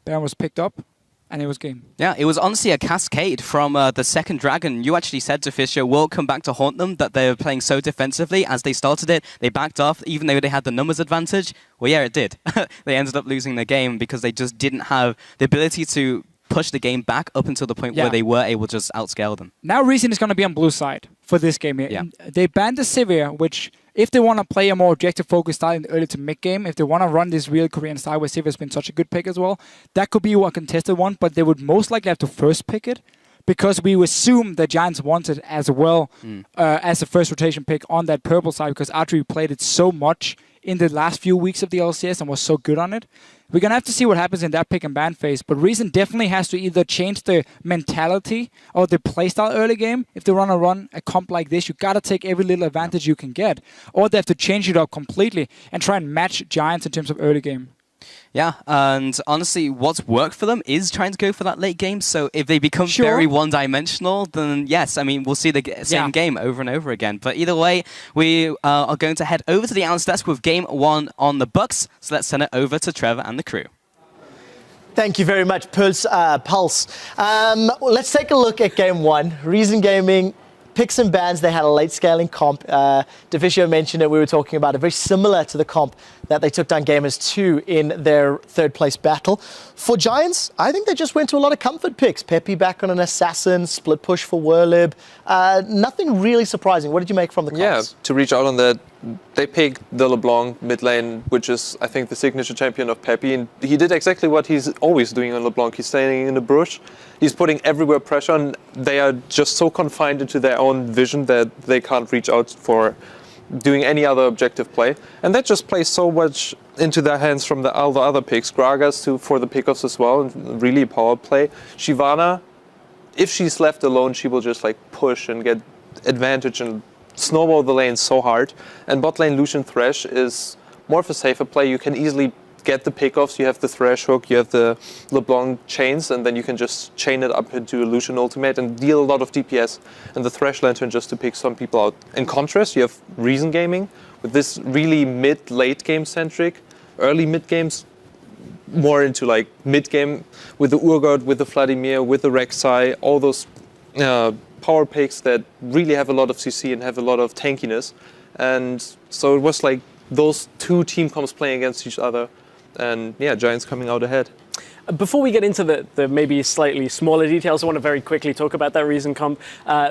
Baron was picked up, and it was game. Yeah, it was honestly a cascade from the second Dragon. You actually said to Fisher, will come back to haunt them, that they were playing so defensively. As they started it, they backed off, even though they had the numbers advantage. Well, yeah, it did. They ended up losing the game because they just didn't have the ability to push the game back up until the point where they were able to just outscale them. Now Reason is going to be on blue side for this game here. Yeah. They banned the Sivir, which, if they want to play a more objective-focused style in the early to mid-game, if they want to run this real Korean style where Sivir has been such a good pick as well, that could be a contested one, but they would most likely have to first pick it, because we assume the Giants want it as well as a first rotation pick on that purple side, because Adri played it so much in the last few weeks of the LCS and was so good on it. We're going to have to see what happens in that pick and ban phase, but Reason definitely has to either change the mentality or the playstyle early game. If they want to run a comp like this, you got to take every little advantage you can get, or they have to change it up completely and try and match Giants in terms of early game. Yeah, and honestly, what's worked for them is trying to go for that late game. So if they become very one-dimensional, then yes, I mean, we'll see the same game over and over again. But either way, we are going to head over to the analyst desk with game 1 on the Bucks. So let's send it over to Trevor and the crew. Thank you very much, Pulse. Let's take a look at game 1. Reason Gaming picks and bans. They had a late scaling comp. Deficio mentioned it. We were talking about it. Very similar to the comp that they took down Gamers 2 in their third place battle. For Giants, I think they just went to a lot of comfort picks. Peppy back on an assassin, split push for Werlib. Nothing really surprising. What did you make from the cards? Yeah, to reach out on that, they picked the LeBlanc mid lane, which is, I think, the signature champion of Peppy. And he did exactly what he's always doing on LeBlanc. He's standing in the bush. He's putting everywhere pressure, and they are just so confined into their own vision that they can't reach out for doing any other objective play. And that just plays so much into their hands from all the other picks. Gragas for the pickoffs as well, and really power play. Shyvana, if she's left alone, she will just like push and get advantage and snowball the lane so hard. And bot lane Lucian Thresh is more of a safer play. You can easily get the pickoffs. You have the Thresh hook, you have the LeBlanc chains, and then you can just chain it up into a Lucian ultimate and deal a lot of DPS. And the Thresh Lantern just to pick some people out. In contrast, you have Reason Gaming with this really mid-late game centric, early mid games, more into like mid game with the Urgot, with the Vladimir, with the Rek'Sai, all those power picks that really have a lot of CC and have a lot of tankiness. And so it was like those two team comps playing against each other. And yeah, Giants coming out ahead. Before we get into the maybe slightly smaller details, I want to very quickly talk about that Reason comp.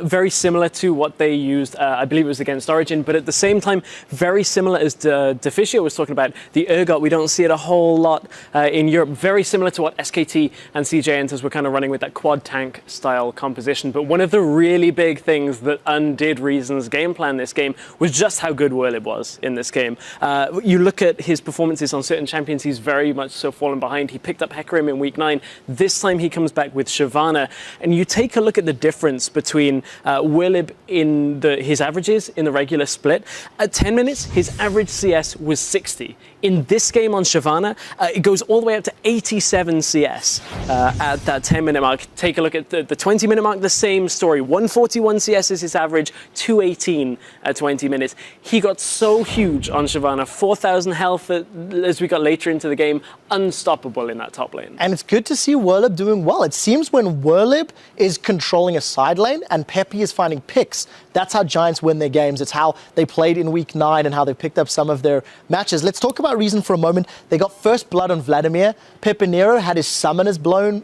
Very similar to what they used, I believe it was against Origin, but at the same time, very similar as Deficio was talking about. The Urgot, we don't see it a whole lot in Europe. Very similar to what SK2 and CJ Enters were kind of running with that quad tank style composition. But one of the really big things that undid Reason's game plan this game was just how good Werlib was in this game. You look at his performances on certain champions, he's very much so fallen behind. He picked up Hecarim in week 9. This time he comes back with Shyvana, and you take a look at the difference between Werlib in his averages in the regular split. At 10 minutes, his average CS was 60. In this game on Shyvana, it goes all the way up to 87 CS at that 10-minute mark. Take a look at the 20-minute mark, the same story. 141 CS is his average, 218 at 20 minutes. He got so huge on Shyvana, 4,000 health as we got later into the game, unstoppable in that top lane. And it's good to see Werlib doing well. It seems when Werlib is controlling a side lane and Peppy is finding picks, that's how Giants win their games. It's how they played in week 9 and how they picked up some of their matches. Let's talk about Reason for a moment. They got first blood on Vladimir. Pepinero had his summoners blown,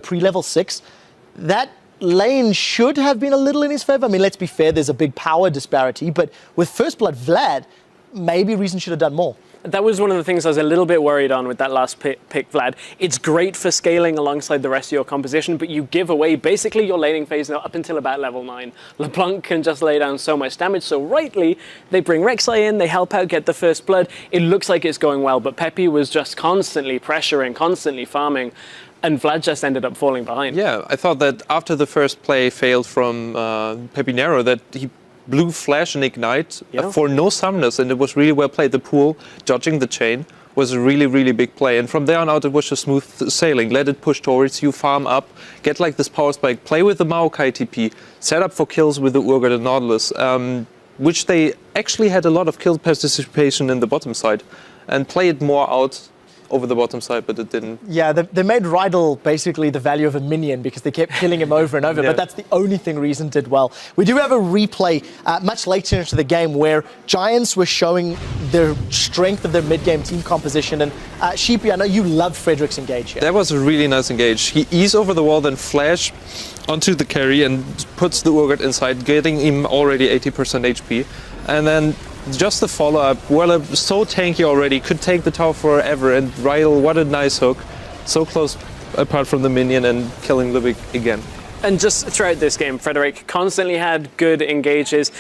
pre-level 6. That lane should have been a little in his favor. I mean, let's be fair, there's a big power disparity, but with first blood Vlad, maybe Reason should have done more. That was one of the things I was a little bit worried on with that last pick, Vlad. It's great for scaling alongside the rest of your composition, but you give away basically your laning phase now up until about level 9. LeBlanc can just lay down so much damage, so rightly, they bring Rek'Sai in, they help out, get the first blood. It looks like it's going well, but Peppy was just constantly pressuring, constantly farming, and Vlad just ended up falling behind. Yeah, I thought that after the first play failed from Pepinero, that he blew Flash and Ignite for no summoners, and it was really well played. The pool, dodging the chain, was a really, really big play. And from there on out, it was just smooth sailing. Let it push towards you, farm up, get like this power spike, play with the Maokai TP, set up for kills with the Urgot and Nautilus, which they actually had a lot of kill participation in the bottom side, and play it more out over the bottom side, but it didn't. Yeah, they made Rydell basically the value of a minion because they kept killing him over and over, but that's the only thing Reason did well. We do have a replay much later into the game where Giants were showing the strength of their mid-game team composition, and Sheepy, I know you love Frederick's engage here. That was a really nice engage. He eased over the wall, then flash onto the carry and puts the Urgot inside, getting him already 80% HP. And then just the follow-up, Werlib so tanky already, could take the tower forever, and Rydell, what a nice hook. So close apart from the minion and killing Lubick again. And just throughout this game, Frederick constantly had good engages.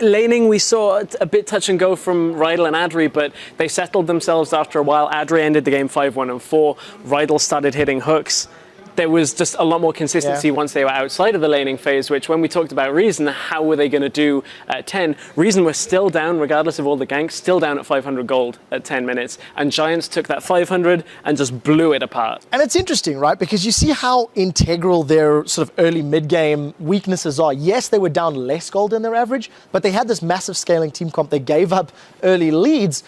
Laning, we saw a bit touch and go from Rydell and Adri, but they settled themselves after a while. Adri ended the game 5-1 and 4. Rydell started hitting hooks. There was just a lot more consistency once they were outside of the laning phase, which when we talked about Reason, how were they going to do at 10? Reason was still down, regardless of all the ganks, still down at 500 gold at 10 minutes. And Giants took that 500 and just blew it apart. And it's interesting, right? Because you see how integral their sort of early mid-game weaknesses are. Yes, they were down less gold than their average, but they had this massive scaling team comp. They gave up early leads.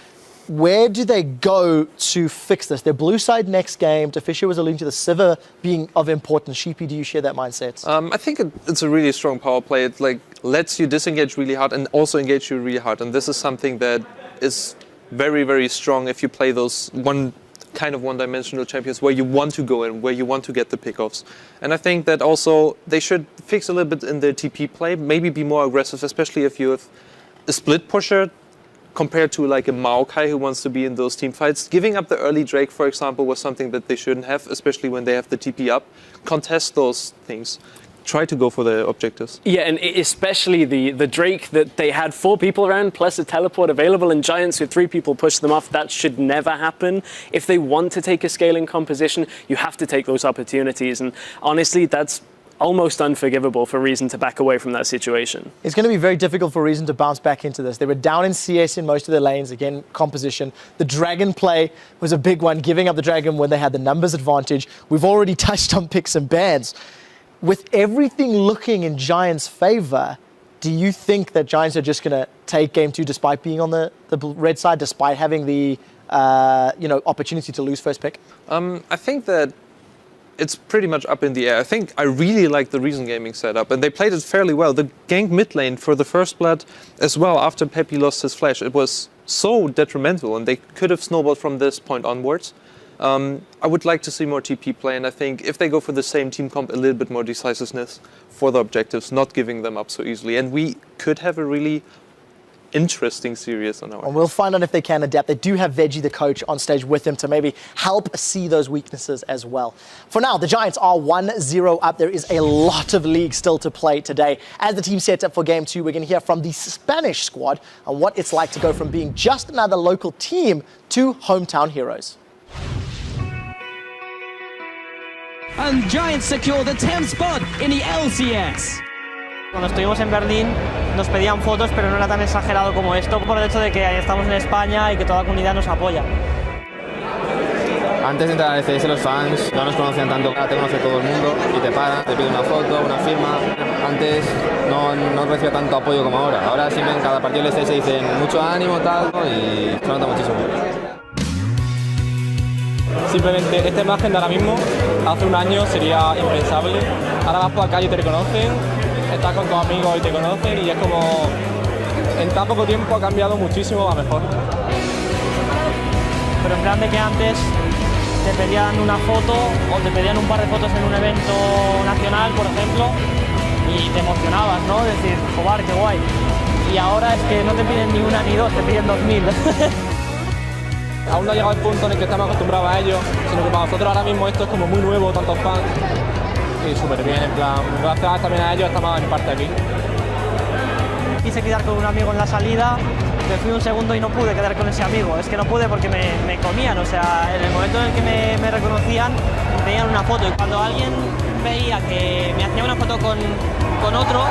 Where do they go to fix this? Their blue side next game, Deficio was alluding to the Sivir being of importance. Sheepy, do you share that mindset? I think it's a really strong power play. It lets you disengage really hard and also engage you really hard. And this is something that is very, very strong if you play those one-dimensional champions where you want to go in, where you want to get the pickoffs. And I think that also they should fix a little bit in their TP play, maybe be more aggressive, especially if you have a split pusher compared to like a Maokai who wants to be in those team fights. Giving up the early Drake, for example, was something that they shouldn't have, especially when they have the TP up. Contest those things. Try to go for the objectives. Yeah, and especially the Drake that they had 4 people around plus a teleport available, and Giants with 3 people push them off. That should never happen. If they want to take a scaling composition, you have to take those opportunities. And honestly, that's almost unforgivable for Reason to back away from that situation. It's going to be very difficult for Reason to bounce back into this. They were down in CS in most of their lanes, again, composition. The Dragon play was a big one, giving up the Dragon when they had the numbers advantage. We've already touched on picks and bans. With everything looking in Giants' favor, do you think that Giants are just going to take Game 2 despite being on the red side, despite having the opportunity to lose first pick? I think that it's pretty much up in the air. I really like the Reason Gaming setup, and they played it fairly well. The gank mid lane for the first blood as well after Peppy lost his flash, it was so detrimental, and they could have snowballed from this point onwards. I would like to see more TP play, and I think if they go for the same team comp, a little bit more decisiveness for the objectives, not giving them up so easily. And we could have a really interesting series on our And we'll find out if they can adapt. They do have Veggie, the coach, on stage with them to maybe help see those weaknesses as well. For now, the Giants are 1-0 up. There is a lot of league still to play today. As the team sets up for Game 2, we're going to hear from the Spanish squad on what it's like to go from being just another local team to hometown heroes. And Giants secure the 10th spot in the LCS. Cuando estuvimos en Berlín nos pedían fotos, pero no era tan exagerado como esto, por el hecho de que estamos en España y que toda la comunidad nos apoya. Antes de entrar al LCS los fans no nos conocían tanto, ahora te conoce todo el mundo y te paran, te piden una foto, una firma. Antes no recibía tanto apoyo como ahora. Ahora siempre en cada partido del LCS dicen mucho ánimo, tal, y se nota muchísimo. Simplemente esta imagen de ahora mismo, hace un año sería impensable. Ahora vas por la calle y te reconocen, estás con tus amigos y te conocen, y es como en tan poco tiempo ha cambiado muchísimo a mejor. Pero en plan de que antes te pedían una foto o te pedían un par de fotos en un evento nacional, por ejemplo, y te emocionabas, ¿no? Decir, joder, qué guay. Y ahora es que no te piden ni una ni dos, te piden 2000. Aún no ha llegado el punto en el que estamos acostumbrados a ello, sino que para nosotros ahora mismo esto es como muy nuevo, tantos fans, y súper bien, en plan, gracias también a ellos estamos en parte aquí. Quise quedar con un amigo en la salida, me fui un segundo y no pude quedar con ese amigo, es que no pude porque me comían, o sea, en el momento en el que me reconocían, me pedían una foto, y cuando alguien veía que me hacía una foto con otro,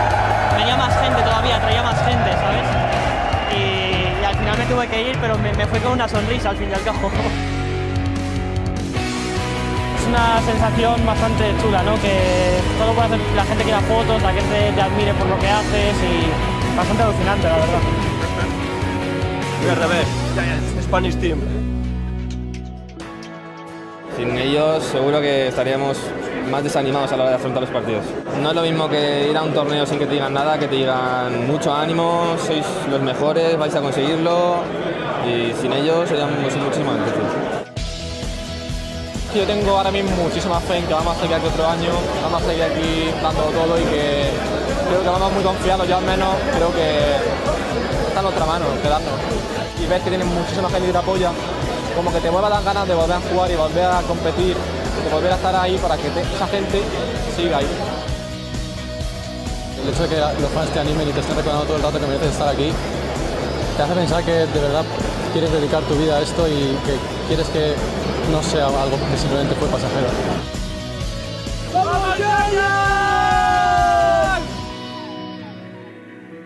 venía más gente todavía, traía más gente, ¿sabes? Y al final me tuve que ir, pero me fui con una sonrisa al fin y al cabo. Es una sensación bastante chula, ¿no? Que todo por hacer la gente quiera fotos, la gente te admire por lo que haces, y bastante alucinante, la verdad. We are the best, Giants, Spanish team. Sin ellos seguro que estaríamos más desanimados a la hora de afrontar los partidos. No es lo mismo que ir a un torneo sin que te digan nada, que te digan mucho ánimo, sois los mejores, vais a conseguirlo, y sin ellos seríamos muchísimo más difícil. Yo tengo ahora mismo muchísima fe en que vamos a seguir aquí otro año, vamos a seguir aquí dando todo, y que creo que vamos muy confiados, yo al menos creo que está en nuestra mano quedarnos. Y ves que tienen muchísima gente que te apoya, como que te vuelva a dar ganas de volver a jugar y volver a competir, de volver a estar ahí para que esa gente siga ahí. El hecho de que los fans te animen y te estén recordando todo el rato que mereces estar aquí, te hace pensar que de verdad quieres dedicar tu vida a esto y que quieres que no sea algo que simplemente fue pasajero.